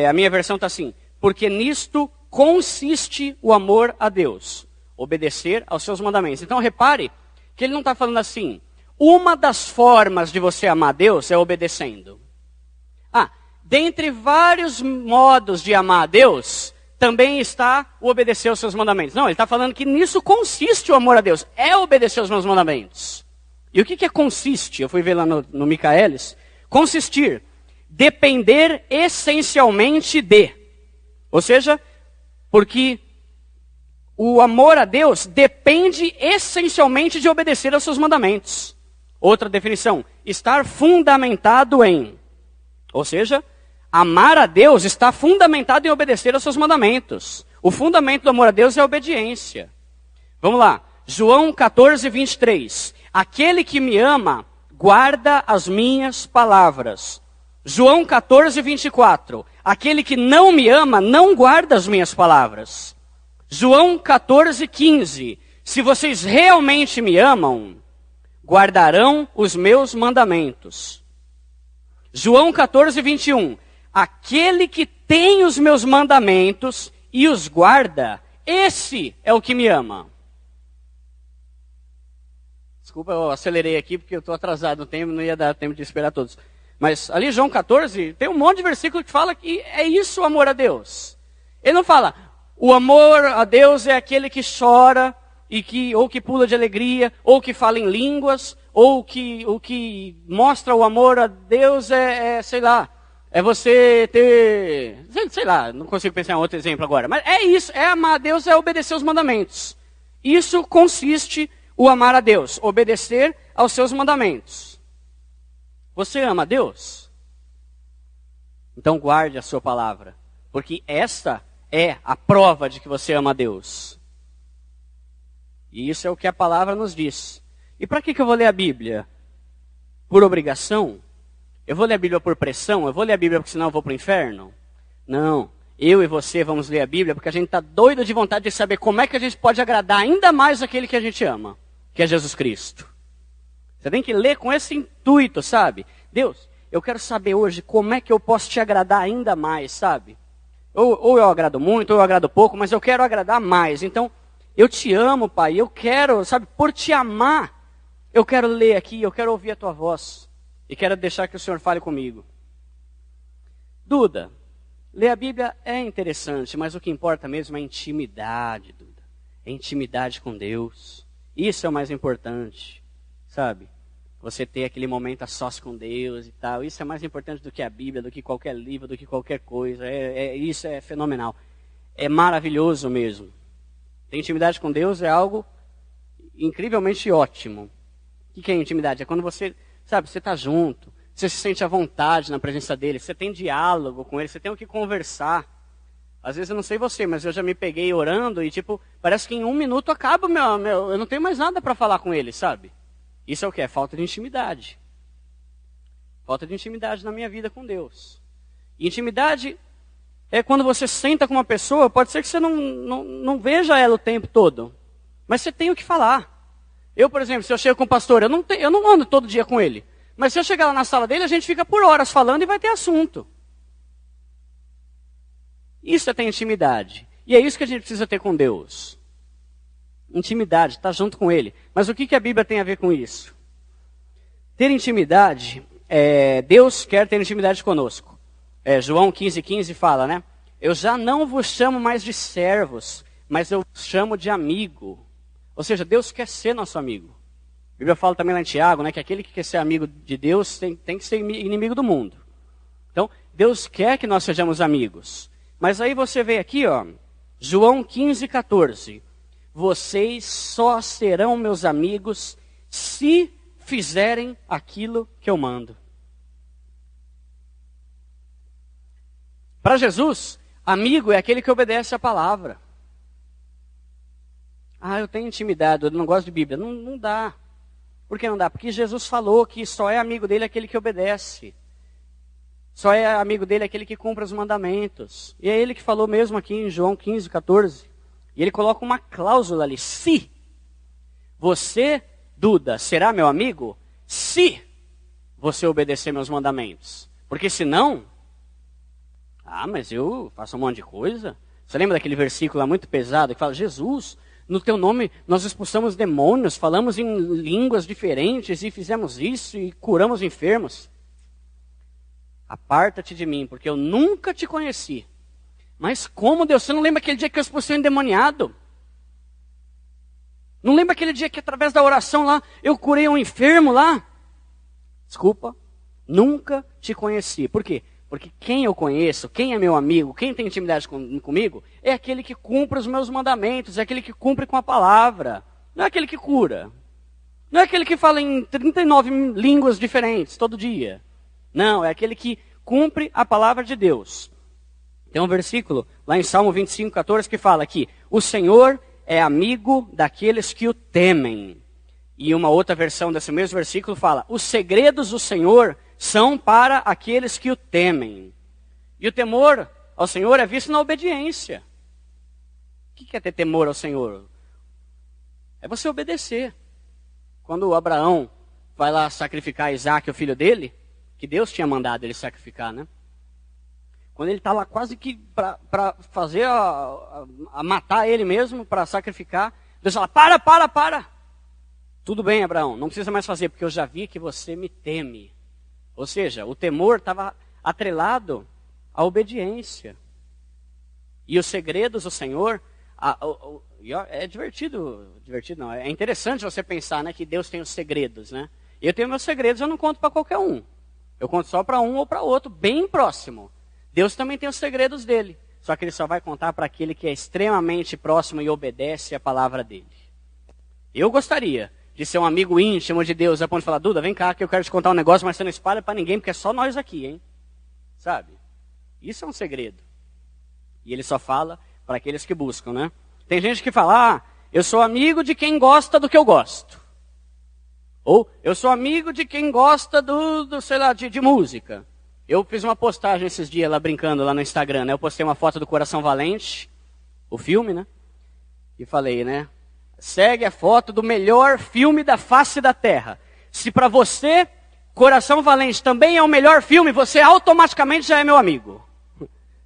Speaker 1: a minha versão está assim, porque nisto consiste o amor a Deus, obedecer aos seus mandamentos. Então repare que ele não está falando assim, uma das formas de você amar a Deus é obedecendo. Dentre vários modos de amar a Deus, também está o obedecer aos seus mandamentos. Não, ele está falando que nisso consiste o amor a Deus, é obedecer aos meus mandamentos. E o que é consiste? Eu fui ver lá no Micaelis. Consistir, depender essencialmente de. Ou seja, porque o amor a Deus depende essencialmente de obedecer aos seus mandamentos. Outra definição, estar fundamentado em. Ou seja, amar a Deus está fundamentado em obedecer aos seus mandamentos. O fundamento do amor a Deus é a obediência. Vamos lá, João 14:23. Aquele que me ama, guarda as minhas palavras. João 14:24. Aquele que não me ama, não guarda as minhas palavras. João 14:15. Se vocês realmente me amam, guardarão os meus mandamentos. João 14:21. Aquele que tem os meus mandamentos e os guarda, esse é o que me ama. Desculpa, eu acelerei aqui porque eu estou atrasado no tempo, não ia dar tempo de esperar todos. Mas ali João 14, tem um monte de versículo que fala que é isso o amor a Deus. Ele não fala, o amor a Deus é aquele que chora, ou que pula de alegria, ou que fala em línguas, ou que mostra o amor a Deus sei lá, é você ter, sei lá, não consigo pensar em outro exemplo agora. Mas é isso, amar a Deus é obedecer os mandamentos. Isso consiste o amar a Deus, obedecer aos seus mandamentos. Você ama a Deus? Então guarde a sua palavra, porque esta é a prova de que você ama a Deus. E isso é o que a palavra nos diz. E para que eu vou ler a Bíblia? Por obrigação? Eu vou ler a Bíblia por pressão? Eu vou ler a Bíblia porque senão eu vou para o inferno? Não. Eu e você vamos ler a Bíblia porque a gente está doido de vontade de saber como é que a gente pode agradar ainda mais aquele que a gente ama, que é Jesus Cristo. Você tem que ler com esse intuito, sabe? Deus, eu quero saber hoje como é que eu posso te agradar ainda mais, sabe? Ou eu agrado muito, ou eu agrado pouco, mas eu quero agradar mais. Então, eu te amo, Pai, eu quero, sabe, por te amar, eu quero ler aqui, eu quero ouvir a tua voz. E quero deixar que o Senhor fale comigo. Duda, ler a Bíblia é interessante, mas o que importa mesmo é a intimidade, Duda. É intimidade com Deus. Isso é o mais importante, sabe? Você ter aquele momento a sós com Deus e tal. Isso é mais importante do que a Bíblia, do que qualquer livro, do que qualquer coisa. Isso é fenomenal. É maravilhoso mesmo. Ter intimidade com Deus é algo incrivelmente ótimo. O que é intimidade? É quando você, sabe, você está junto, você se sente à vontade na presença dele, você tem diálogo com ele, você tem o que conversar. Às vezes eu não sei você, mas eu já me peguei orando e tipo, parece que em 1 minuto acaba eu não tenho mais nada para falar com ele, sabe? Isso é o que? É falta de intimidade. Falta de intimidade na minha vida com Deus. E intimidade é quando você senta com uma pessoa, pode ser que você não veja ela o tempo todo, mas você tem o que falar. Eu, por exemplo, se eu chego com o pastor, eu não ando todo dia com ele. Mas se eu chegar lá na sala dele, a gente fica por horas falando e vai ter assunto. Isso é ter intimidade. E é isso que a gente precisa ter com Deus. Intimidade, estar junto com Ele. Mas o que a Bíblia tem a ver com isso? Ter intimidade, Deus quer ter intimidade conosco. João 15,15 fala, né? Eu já não vos chamo mais de servos, mas eu vos chamo de amigo. Ou seja, Deus quer ser nosso amigo. A Bíblia fala também lá em Tiago, né, que aquele que quer ser amigo de Deus tem que ser inimigo do mundo. Então, Deus quer que nós sejamos amigos. Mas aí você vê aqui, ó, João 15,14. Vocês só serão meus amigos se fizerem aquilo que eu mando. Para Jesus, amigo é aquele que obedece a palavra. Ah, eu tenho intimidade, eu não gosto de Bíblia. Não dá. Por que não dá? Porque Jesus falou que só é amigo dele aquele que obedece. Só é amigo dele aquele que cumpre os mandamentos. E é ele que falou mesmo aqui em João 15,14. E ele coloca uma cláusula ali. Se você, Duda, será meu amigo, se você obedecer meus mandamentos. Porque senão, mas eu faço um monte de coisa. Você lembra daquele versículo lá muito pesado que fala, Jesus, no teu nome nós expulsamos demônios, falamos em línguas diferentes e fizemos isso e curamos enfermos. Aparta-te de mim, porque eu nunca te conheci. Mas como, Deus? Você não lembra aquele dia que eu expulsei um endemoniado? Não lembra aquele dia que através da oração lá, eu curei um enfermo lá? Desculpa, nunca te conheci. Por quê? Porque quem eu conheço, quem é meu amigo, quem tem intimidade comigo, é aquele que cumpre os meus mandamentos, é aquele que cumpre com a palavra. Não é aquele que cura. Não é aquele que fala em 39 línguas diferentes todo dia. Não, é aquele que cumpre a palavra de Deus. Tem um versículo lá em Salmo 25,14 que fala que o Senhor é amigo daqueles que o temem. E uma outra versão desse mesmo versículo fala, os segredos do Senhor são para aqueles que o temem. E o temor ao Senhor é visto na obediência. O que é ter temor ao Senhor? É você obedecer. Quando Abraão vai lá sacrificar Isaac, o filho dele, que Deus tinha mandado ele sacrificar, né? Quando ele está lá quase que para fazer a matar ele mesmo, para sacrificar, Deus fala, para. Tudo bem, Abraão, não precisa mais fazer, porque eu já vi que você me teme. Ou seja, o temor estava atrelado à obediência. E os segredos do Senhor, é divertido não, é interessante você pensar, né, que Deus tem os segredos, né? Eu tenho meus segredos, eu não conto para qualquer um. Eu conto só para um ou para outro, bem próximo. Deus também tem os segredos dele. Só que ele só vai contar para aquele que é extremamente próximo e obedece a palavra dele. Eu gostaria de ser um amigo íntimo de Deus, a ponto de falar, Duda, vem cá que eu quero te contar um negócio, mas você não espalha para ninguém, porque é só nós aqui, hein? Sabe? Isso é um segredo. E ele só fala para aqueles que buscam, né? Tem gente que fala, eu sou amigo de quem gosta do que eu gosto. Ou, eu sou amigo de quem gosta sei lá, de música. Eu fiz uma postagem esses dias lá, brincando lá no Instagram, né? Eu postei uma foto do Coração Valente, o filme, né? E falei, né? Segue a foto do melhor filme da face da Terra. Se para você, Coração Valente também é o melhor filme, você automaticamente já é meu amigo.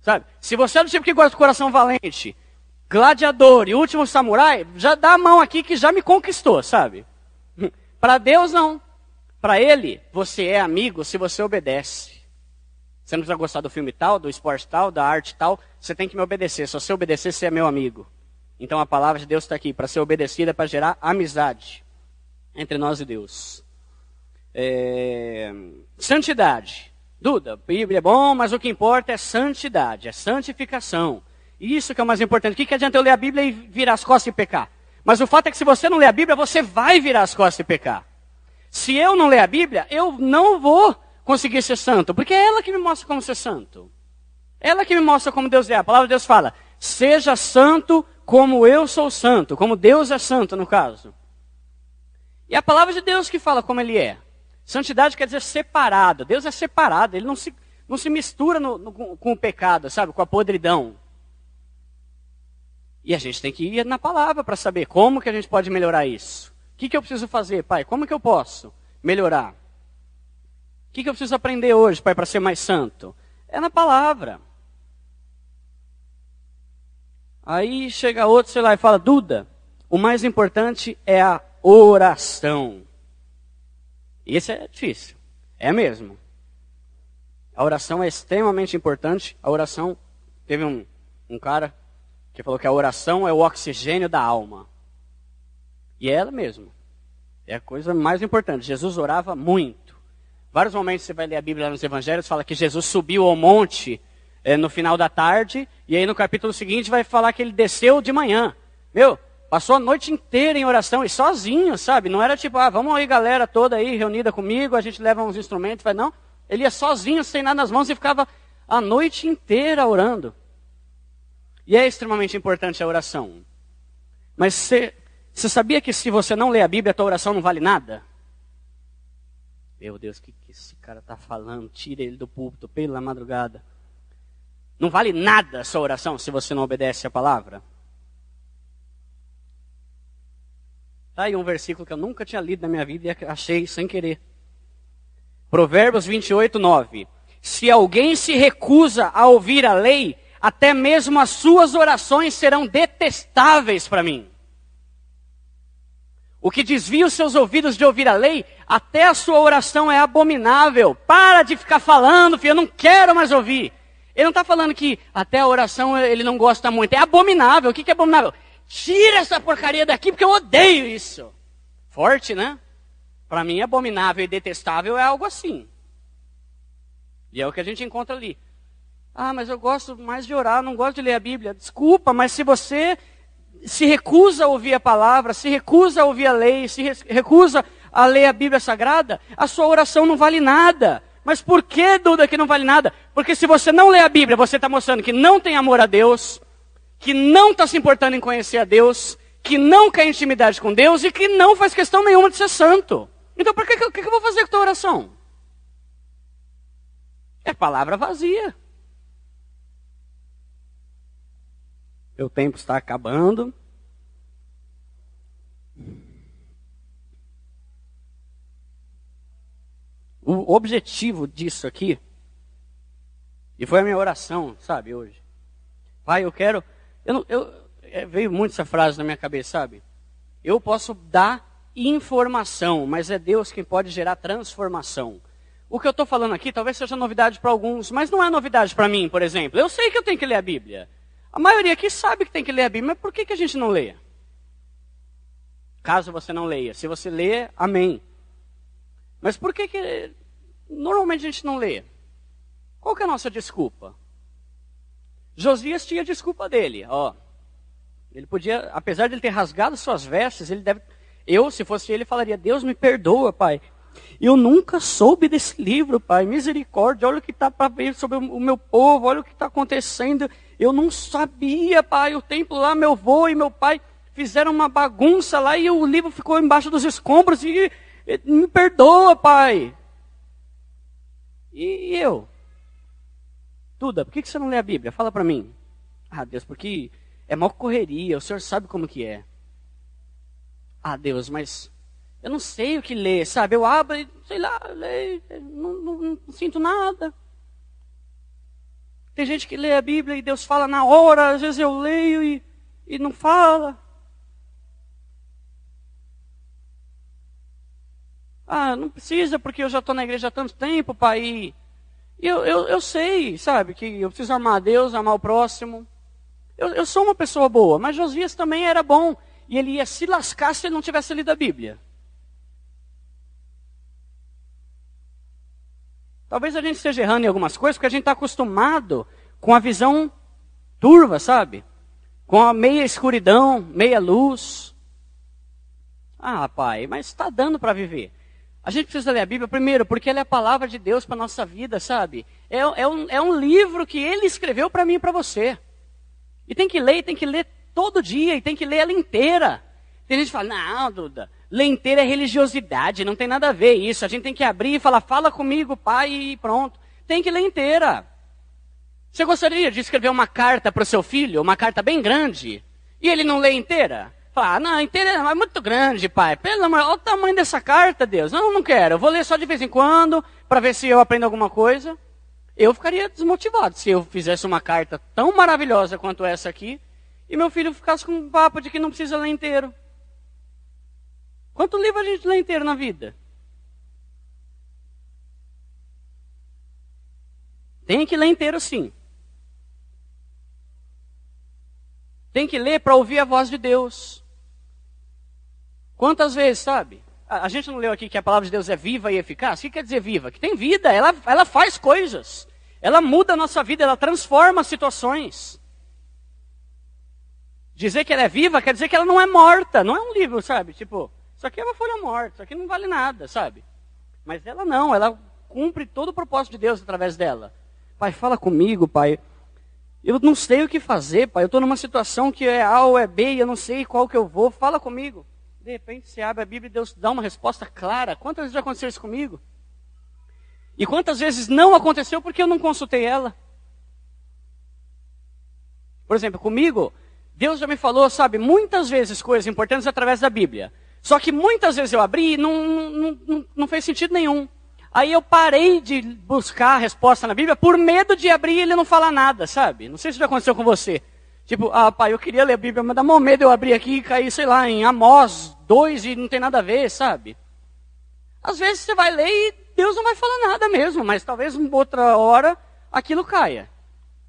Speaker 1: Sabe? Se você é do tipo que gosta do Coração Valente, Gladiador e Último Samurai, já dá a mão aqui que já me conquistou, sabe? Para Deus não. Para Ele, você é amigo se você obedece. Você não precisa gostar do filme tal, do esporte tal, da arte tal, você tem que me obedecer. Se você obedecer, você é meu amigo. Então a palavra de Deus está aqui para ser obedecida, para gerar amizade entre nós e Deus. Santidade. Duda, a Bíblia é bom, mas o que importa é santidade, é santificação. Isso que é o mais importante. O que adianta eu ler a Bíblia e virar as costas e pecar? Mas o fato é que se você não ler a Bíblia, você vai virar as costas e pecar. Se eu não ler a Bíblia, eu não vou conseguir ser santo, porque é ela que me mostra como ser santo. Ela que me mostra como Deus é. A palavra de Deus fala, seja santo como eu sou santo, como Deus é santo no caso. E a palavra de Deus que fala como Ele é. Santidade quer dizer separado. Deus é separado, Ele não se mistura com o pecado, sabe? Com a podridão. E a gente tem que ir na palavra para saber como que a gente pode melhorar isso. O que eu preciso fazer, Pai? Como que eu posso melhorar? O que eu preciso aprender hoje, Pai, para ser mais santo? É na palavra. Aí chega outro, sei lá, e fala, Duda, o mais importante é a oração. E esse é difícil. É mesmo. A oração é extremamente importante. A oração, teve um cara que falou que a oração é o oxigênio da alma. E é ela mesmo. É a coisa mais importante. Jesus orava muito. Vários momentos você vai ler a Bíblia nos Evangelhos, fala que Jesus subiu ao monte no final da tarde, e aí no capítulo seguinte vai falar que ele desceu de manhã. Passou a noite inteira em oração, e sozinho, sabe? Não era tipo, vamos aí galera toda aí reunida comigo, a gente leva uns instrumentos, não. Ele ia sozinho, sem nada nas mãos, e ficava a noite inteira orando. E é extremamente importante a oração. Mas você sabia que se você não lê a Bíblia, a tua oração não vale nada? Meu Deus, o que esse cara está falando? Tira ele do púlpito pela madrugada. Não vale nada a sua oração se você não obedece a palavra? Tá aí um versículo que eu nunca tinha lido na minha vida e achei sem querer. Provérbios 28, 9. Se alguém se recusa a ouvir a lei, até mesmo as suas orações serão detestáveis para mim. O que desvia os seus ouvidos de ouvir a lei, até a sua oração é abominável. Para de ficar falando, filho, eu não quero mais ouvir. Ele não está falando que até a oração ele não gosta muito. É abominável. O que é abominável? Tira essa porcaria daqui porque eu odeio isso. Forte, né? Para mim, abominável e detestável é algo assim. E é o que a gente encontra ali. Mas eu gosto mais de orar, não gosto de ler a Bíblia. Desculpa, mas se você se recusa a ouvir a palavra, se recusa a ouvir a lei, se recusa a ler a Bíblia Sagrada, a sua oração não vale nada. Mas por que, Duda, que não vale nada? Porque se você não lê a Bíblia, você está mostrando que não tem amor a Deus, que não está se importando em conhecer a Deus, que não quer intimidade com Deus e que não faz questão nenhuma de ser santo. Então por que eu vou fazer com a tua oração? É palavra vazia. Meu tempo está acabando. O objetivo disso aqui, e foi a minha oração, sabe, hoje. Pai, eu quero... veio muito essa frase na minha cabeça, sabe? Eu posso dar informação, mas é Deus quem pode gerar transformação. O que eu estou falando aqui talvez seja novidade para alguns, mas não é novidade para mim, por exemplo. Eu sei que eu tenho que ler a Bíblia. A maioria aqui sabe que tem que ler a Bíblia, mas por que a gente não lê? Caso você não leia. Se você lê, amém. Mas por que normalmente a gente não lê? Qual que é a nossa desculpa? Josias tinha a desculpa dele. Ele podia, apesar de ele ter rasgado suas vestes, Eu, se fosse ele, falaria, Deus me perdoa, Pai. Eu nunca soube desse livro, Pai. Misericórdia, olha o que está para ver sobre o meu povo, olha o que está acontecendo. Eu não sabia, Pai. O templo lá, meu avô e meu pai fizeram uma bagunça lá e o livro ficou embaixo dos escombros. E me perdoa, Pai. E eu? Duda, por que você não lê a Bíblia? Fala para mim. Ah, Deus, porque é maior correria, o Senhor sabe como que é. Ah, Deus, mas eu não sei o que ler, sabe? Eu abro e, sei lá, leio, não sinto nada. Tem gente que lê a Bíblia e Deus fala na hora, às vezes eu leio e não fala. Ah, não precisa porque eu já estou na igreja há tanto tempo, Pai. E eu sei, sabe, que eu preciso amar a Deus, amar o próximo. Eu sou uma pessoa boa, mas Josias também era bom. E ele ia se lascar se ele não tivesse lido a Bíblia. Talvez a gente esteja errando em algumas coisas, porque a gente está acostumado com a visão turva, sabe? Com a meia escuridão, meia luz. Ah, Pai, mas está dando para viver. A gente precisa ler a Bíblia, primeiro, porque ela é a palavra de Deus para a nossa vida, sabe? É um livro que Ele escreveu para mim e para você. E tem que ler todo dia, e tem que ler ela inteira. Tem gente que fala, não, Duda, ler inteira é religiosidade, não tem nada a ver isso. A gente tem que abrir e falar, fala comigo, Pai, e pronto. Tem que ler inteira. Você gostaria de escrever uma carta para o seu filho, uma carta bem grande, e ele não lê inteira? Fala, não, inteira é muito grande, Pai. Pelo amor, olha o tamanho dessa carta, Deus. Não quero, eu vou ler só de vez em quando, para ver se eu aprendo alguma coisa. Eu ficaria desmotivado se eu fizesse uma carta tão maravilhosa quanto essa aqui, e meu filho ficasse com um papo de que não precisa ler inteiro. Quanto livro a gente lê inteiro na vida? Tem que ler inteiro sim. Tem que ler para ouvir a voz de Deus. Quantas vezes, sabe? A gente não leu aqui que a palavra de Deus é viva e eficaz? O que quer dizer viva? Que tem vida, ela faz coisas. Ela muda a nossa vida, ela transforma situações. Dizer que ela é viva quer dizer que ela não é morta. Não é um livro, sabe? Tipo, isso aqui é uma folha morta, isso aqui não vale nada, sabe? Mas ela não, ela cumpre todo o propósito de Deus através dela. Pai, fala comigo, Pai. Eu não sei o que fazer, Pai. Eu estou numa situação que é A ou é B e eu não sei qual que eu vou. Fala comigo. De repente você abre a Bíblia e Deus dá uma resposta clara. Quantas vezes já aconteceu isso comigo? E quantas vezes não aconteceu porque eu não consultei ela? Por exemplo, comigo, Deus já me falou, sabe, muitas vezes coisas importantes através da Bíblia. Só que muitas vezes eu abri e não fez sentido nenhum. Aí eu parei de buscar a resposta na Bíblia por medo de abrir e ele não falar nada, sabe? Não sei se já aconteceu com você. Tipo, Pai, eu queria ler a Bíblia, mas dá mó medo eu abrir aqui e cair, sei lá, em Amós 2 e não tem nada a ver, sabe? Às vezes você vai ler e Deus não vai falar nada mesmo, mas talvez em outra hora aquilo caia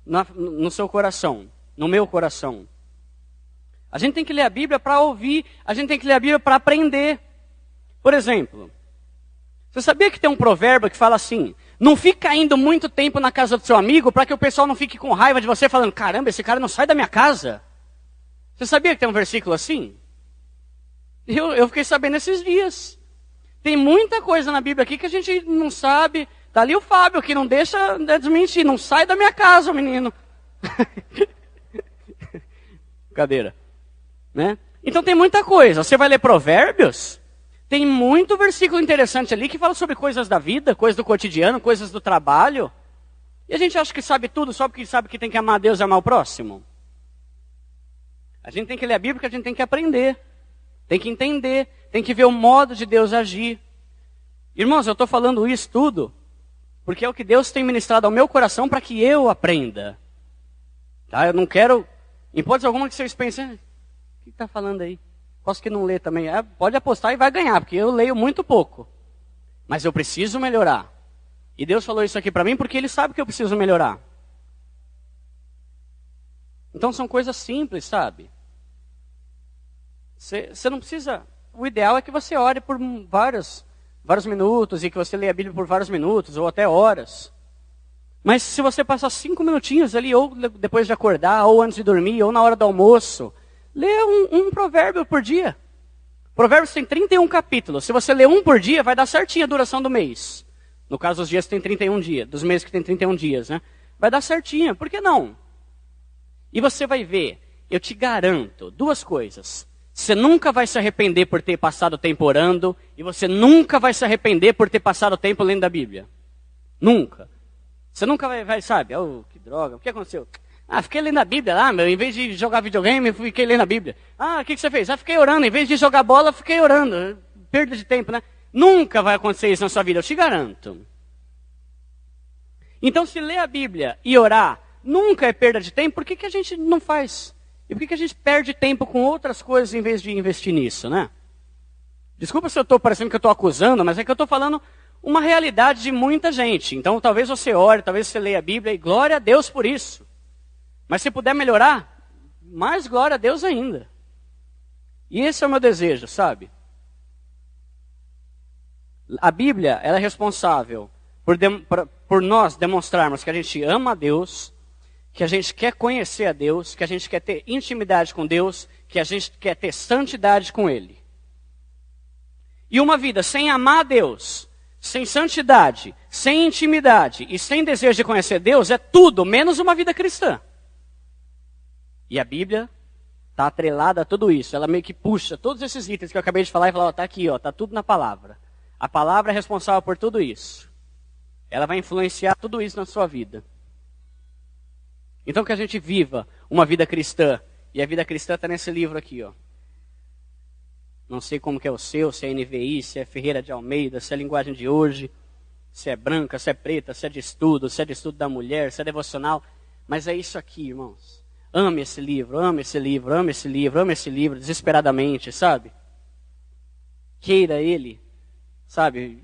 Speaker 1: no seu coração, no meu coração. A gente tem que ler a Bíblia para ouvir, a gente tem que ler a Bíblia para aprender. Por exemplo, você sabia que tem um provérbio que fala assim, não fica indo muito tempo na casa do seu amigo para que o pessoal não fique com raiva de você falando, caramba, esse cara não sai da minha casa. Você sabia que tem um versículo assim? Eu fiquei sabendo esses dias. Tem muita coisa na Bíblia aqui que a gente não sabe. Tá ali o Fábio que não deixa desmentir, não sai da minha casa, o menino. Brincadeira. Né? Então tem muita coisa. Você vai ler Provérbios, tem muito versículo interessante ali que fala sobre coisas da vida, coisas do cotidiano, coisas do trabalho. E a gente acha que sabe tudo só porque sabe que tem que amar a Deus e amar o próximo. A gente tem que ler a Bíblia porque a gente tem que aprender. Tem que entender, tem que ver o modo de Deus agir. Irmãos, eu estou falando isso tudo porque é o que Deus tem ministrado ao meu coração para que eu aprenda. Tá? Eu não quero, em hipótese alguma, que vocês pensem, o que está falando aí? Posso que não lê também. Pode apostar e vai ganhar, porque eu leio muito pouco. Mas eu preciso melhorar. E Deus falou isso aqui para mim porque Ele sabe que eu preciso melhorar. Então são coisas simples, sabe? Você não precisa... O ideal é que você ore por vários minutos e que você leia a Bíblia por vários minutos ou até horas. Mas se você passar 5 minutinhos ali, ou depois de acordar, ou antes de dormir, ou na hora do almoço, lê um provérbio por dia. Provérbios tem 31 capítulos. Se você ler um por dia, vai dar certinho a duração do mês. No caso, os dias que tem 31 dias, dos meses que tem 31 dias, né? Vai dar certinho, por que não? E você vai ver, eu te garanto, duas coisas. Você nunca vai se arrepender por ter passado tempo orando, e você nunca vai se arrepender por ter passado tempo lendo a Bíblia. Nunca. Você nunca vai sabe, oh, que droga, o que aconteceu? Ah, fiquei lendo a Bíblia lá, meu, em vez de jogar videogame, fiquei lendo a Bíblia. Ah, o que você fez? Ah, fiquei orando, em vez de jogar bola, fiquei orando. Perda de tempo, né? Nunca vai acontecer isso na sua vida, eu te garanto. Então, se ler a Bíblia e orar nunca é perda de tempo, por que a gente não faz? E por que a gente perde tempo com outras coisas em vez de investir nisso, né? Desculpa se eu estou parecendo que eu estou acusando, mas é que eu estou falando uma realidade de muita gente. Então, talvez você ore, talvez você leia a Bíblia, e glória a Deus por isso. Mas se puder melhorar, mais glória a Deus ainda. E esse é o meu desejo, sabe? A Bíblia, ela é responsável por nós demonstrarmos que a gente ama a Deus, que a gente quer conhecer a Deus, que a gente quer ter intimidade com Deus, que a gente quer ter santidade com Ele. E uma vida sem amar a Deus, sem santidade, sem intimidade e sem desejo de conhecer Deus é tudo menos uma vida cristã. E a Bíblia está atrelada a tudo isso. Ela meio que puxa todos esses itens que eu acabei de falar e fala, está aqui, está tudo na palavra. A palavra é responsável por tudo isso. Ela vai influenciar tudo isso na sua vida. Então que a gente viva uma vida cristã. E a vida cristã está nesse livro aqui, ó. Não sei como que é o seu, se é NVI, se é Ferreira de Almeida, se é a linguagem de hoje, se é branca, se é preta, se é de estudo da mulher, se é devocional. Mas é isso aqui, irmãos. Ame esse livro, ame esse livro, ame esse livro, ame esse livro, desesperadamente, sabe? Queira ele, sabe?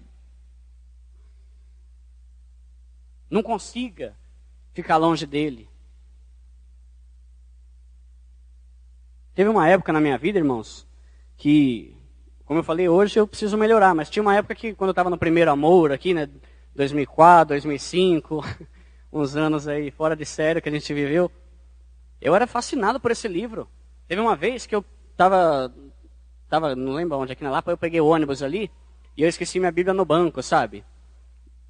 Speaker 1: Não consiga ficar longe dele. Teve uma época na minha vida, irmãos, que, como eu falei, hoje eu preciso melhorar, mas tinha uma época que, quando eu estava no primeiro amor aqui, né, 2004, 2005, uns anos aí fora de sério que a gente viveu, eu era fascinado por esse livro. Teve uma vez que eu estava, não lembro onde, aqui na Lapa, eu peguei o ônibus ali, e eu esqueci minha Bíblia no banco, sabe?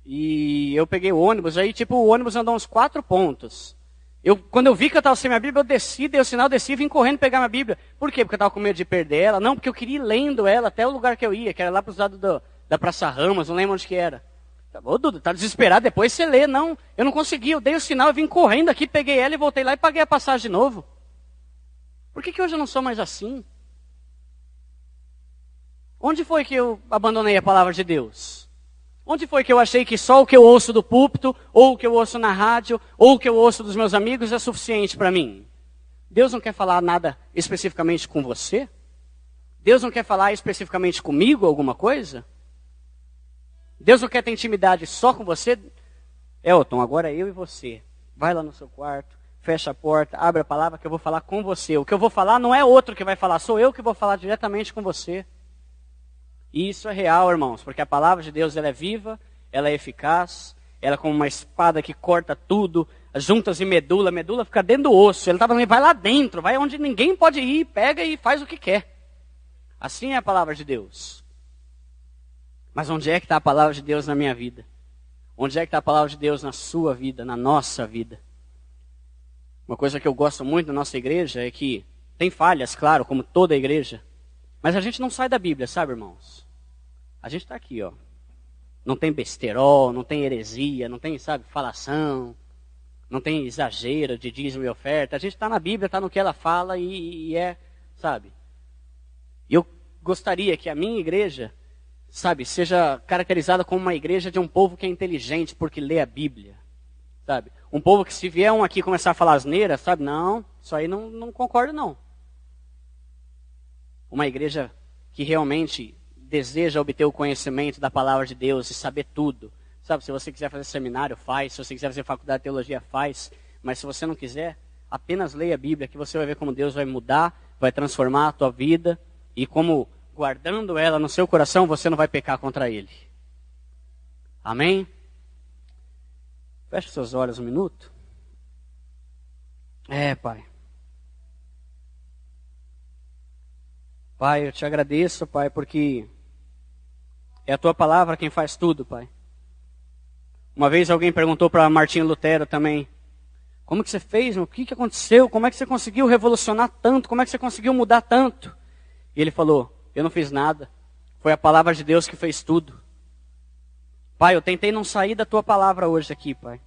Speaker 1: E eu peguei o ônibus, aí tipo, o ônibus andou uns 4 pontos. Quando eu vi que eu estava sem minha Bíblia, eu desci, dei o sinal, desci e vim correndo pegar minha Bíblia. Por quê? Porque eu estava com medo de perder ela? Não, porque eu queria ir lendo ela até o lugar que eu ia, que era lá para os lados da Praça Ramos, não lembro onde que era. Ô, Dudu, tá desesperado, depois você lê. Não, eu não consegui, eu dei o sinal, eu vim correndo aqui, peguei ela e voltei lá e paguei a passagem de novo. Por que hoje eu não sou mais assim? Onde foi que eu abandonei a palavra de Deus? Onde foi que eu achei que só o que eu ouço do púlpito, ou o que eu ouço na rádio, ou o que eu ouço dos meus amigos é suficiente para mim? Deus não quer falar nada especificamente com você? Deus não quer falar especificamente comigo alguma coisa? Deus não quer ter intimidade só com você? Elton, agora é eu e você. Vai lá no seu quarto, fecha a porta, abre a palavra que eu vou falar com você. O que eu vou falar não é outro que vai falar, sou eu que vou falar diretamente com você. E isso é real, irmãos, porque a palavra de Deus ela é viva, ela é eficaz, ela é como uma espada que corta tudo, as juntas e medula, a medula fica dentro do osso. Ele está falando, vai lá dentro, vai onde ninguém pode ir, pega e faz o que quer. Assim é a palavra de Deus. Mas onde é que está a palavra de Deus na minha vida? Onde é que está a palavra de Deus na sua vida, na nossa vida? Uma coisa que eu gosto muito da nossa igreja é que tem falhas, claro, como toda a igreja, mas a gente não sai da Bíblia, sabe, irmãos? A gente está aqui, ó. Não tem besterol, não tem heresia, não tem, sabe, falação, não tem exagero de dízimo e oferta. A gente está na Bíblia, está no que ela fala e é, sabe? E eu gostaria que a minha igreja, sabe, seja caracterizada como uma igreja de um povo que é inteligente porque lê a Bíblia, sabe? Um povo que se vier um aqui começar a falar asneira, sabe? Não, isso aí não concordo não. Uma igreja que realmente deseja obter o conhecimento da palavra de Deus e saber tudo. Sabe, se você quiser fazer seminário, faz. Se você quiser fazer faculdade de teologia, faz. Mas se você não quiser, apenas leia a Bíblia, que você vai ver como Deus vai mudar, vai transformar a tua vida. E como, guardando ela no seu coração, você não vai pecar contra Ele. Amém? Feche seus olhos um minuto. Pai. Pai, eu te agradeço, Pai, porque é a tua palavra quem faz tudo, Pai. Uma vez alguém perguntou para Martinho Lutero também, como que você fez? O que aconteceu? Como é que você conseguiu revolucionar tanto? Como é que você conseguiu mudar tanto? E ele falou, eu não fiz nada. Foi a palavra de Deus que fez tudo. Pai, eu tentei não sair da tua palavra hoje aqui, Pai.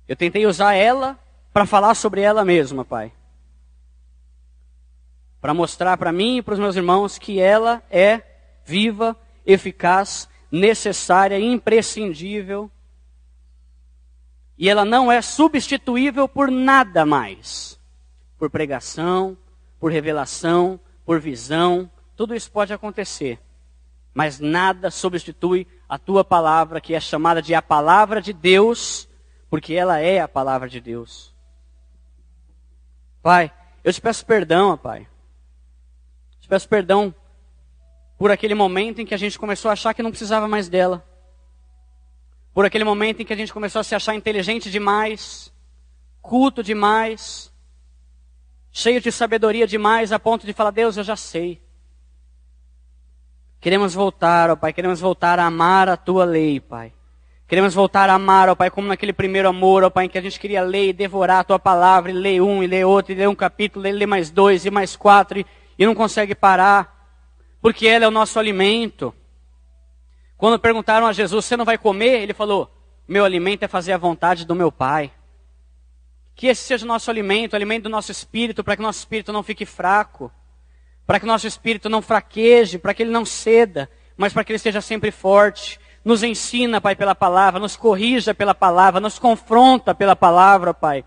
Speaker 1: Eu tentei usar ela para falar sobre ela mesma, Pai. Para mostrar para mim e para os meus irmãos que ela é viva, eficaz, necessária, imprescindível. E ela não é substituível por nada mais. Por pregação, por revelação, por visão, tudo isso pode acontecer. Mas nada substitui a tua palavra, que é chamada de a palavra de Deus, porque ela é a palavra de Deus. Pai, eu te peço perdão, Pai. Te peço perdão por aquele momento em que a gente começou a achar que não precisava mais dela. Por aquele momento em que a gente começou a se achar inteligente demais, culto demais, cheio de sabedoria demais, a ponto de falar, Deus, eu já sei. Queremos voltar, ó Pai, queremos voltar a amar a Tua lei, Pai. Queremos voltar a amar, ó Pai, como naquele primeiro amor, ó Pai, em que a gente queria ler e devorar a Tua palavra, e ler um, e ler outro, e ler um capítulo, e ler mais 2, e mais 4, e não consegue parar, porque ela é o nosso alimento. Quando perguntaram a Jesus, você não vai comer? Ele falou, meu alimento é fazer a vontade do meu Pai. Que esse seja o nosso alimento, o alimento do nosso espírito, para que o nosso espírito não fique fraco. Para que o nosso espírito não fraqueje, para que ele não ceda, mas para que ele esteja sempre forte. Nos ensina, Pai, pela palavra, nos corrija pela palavra, nos confronta pela palavra, Pai.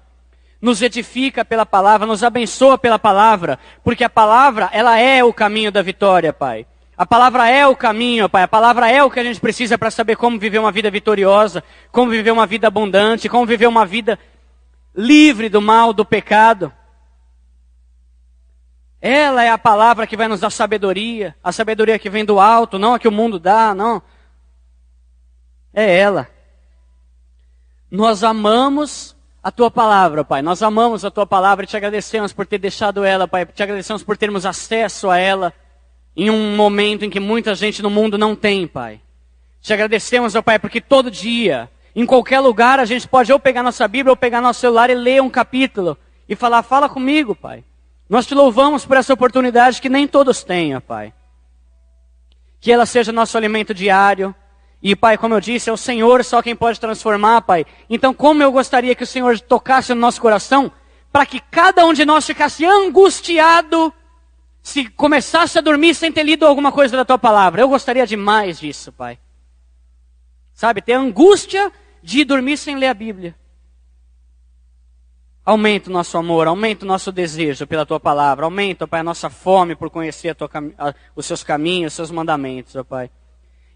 Speaker 1: Nos edifica pela palavra, nos abençoa pela palavra, porque a palavra, ela é o caminho da vitória, Pai. A palavra é o caminho, Pai. A palavra é o que a gente precisa para saber como viver uma vida vitoriosa, como viver uma vida abundante, como viver uma vida livre do mal, do pecado. Ela é a palavra que vai nos dar sabedoria, a sabedoria que vem do alto, não a que o mundo dá, não. É ela. Nós amamos a Tua palavra, Pai. Nós amamos a Tua palavra e te agradecemos por ter deixado ela, Pai. Te agradecemos por termos acesso a ela em um momento em que muita gente no mundo não tem, Pai. Te agradecemos, ó Pai, porque todo dia, em qualquer lugar, a gente pode ou pegar nossa Bíblia ou pegar nosso celular e ler um capítulo e falar, fala comigo, Pai. Nós te louvamos por essa oportunidade que nem todos têm, ó Pai. Que ela seja nosso alimento diário. E, Pai, como eu disse, é o Senhor só quem pode transformar, Pai. Então, como eu gostaria que o Senhor tocasse no nosso coração, para que cada um de nós ficasse angustiado se começasse a dormir sem ter lido alguma coisa da Tua palavra. Eu gostaria demais disso, Pai. Sabe, ter angústia de dormir sem ler a Bíblia. Aumenta o nosso amor, aumenta o nosso desejo pela Tua palavra. Aumenta, Pai, a nossa fome por conhecer os Seus caminhos, os Seus mandamentos, ó Pai.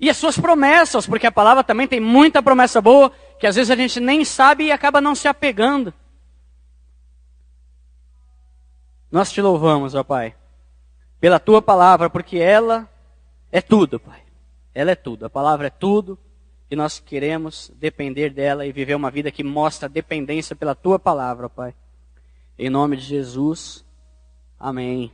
Speaker 1: E as Suas promessas, porque a palavra também tem muita promessa boa, que às vezes a gente nem sabe e acaba não se apegando. Nós te louvamos, ó Pai, pela Tua palavra, porque ela é tudo, Pai. Ela é tudo, a palavra é tudo. E nós queremos depender dela e viver uma vida que mostra dependência pela Tua palavra, Pai. Em nome de Jesus, amém.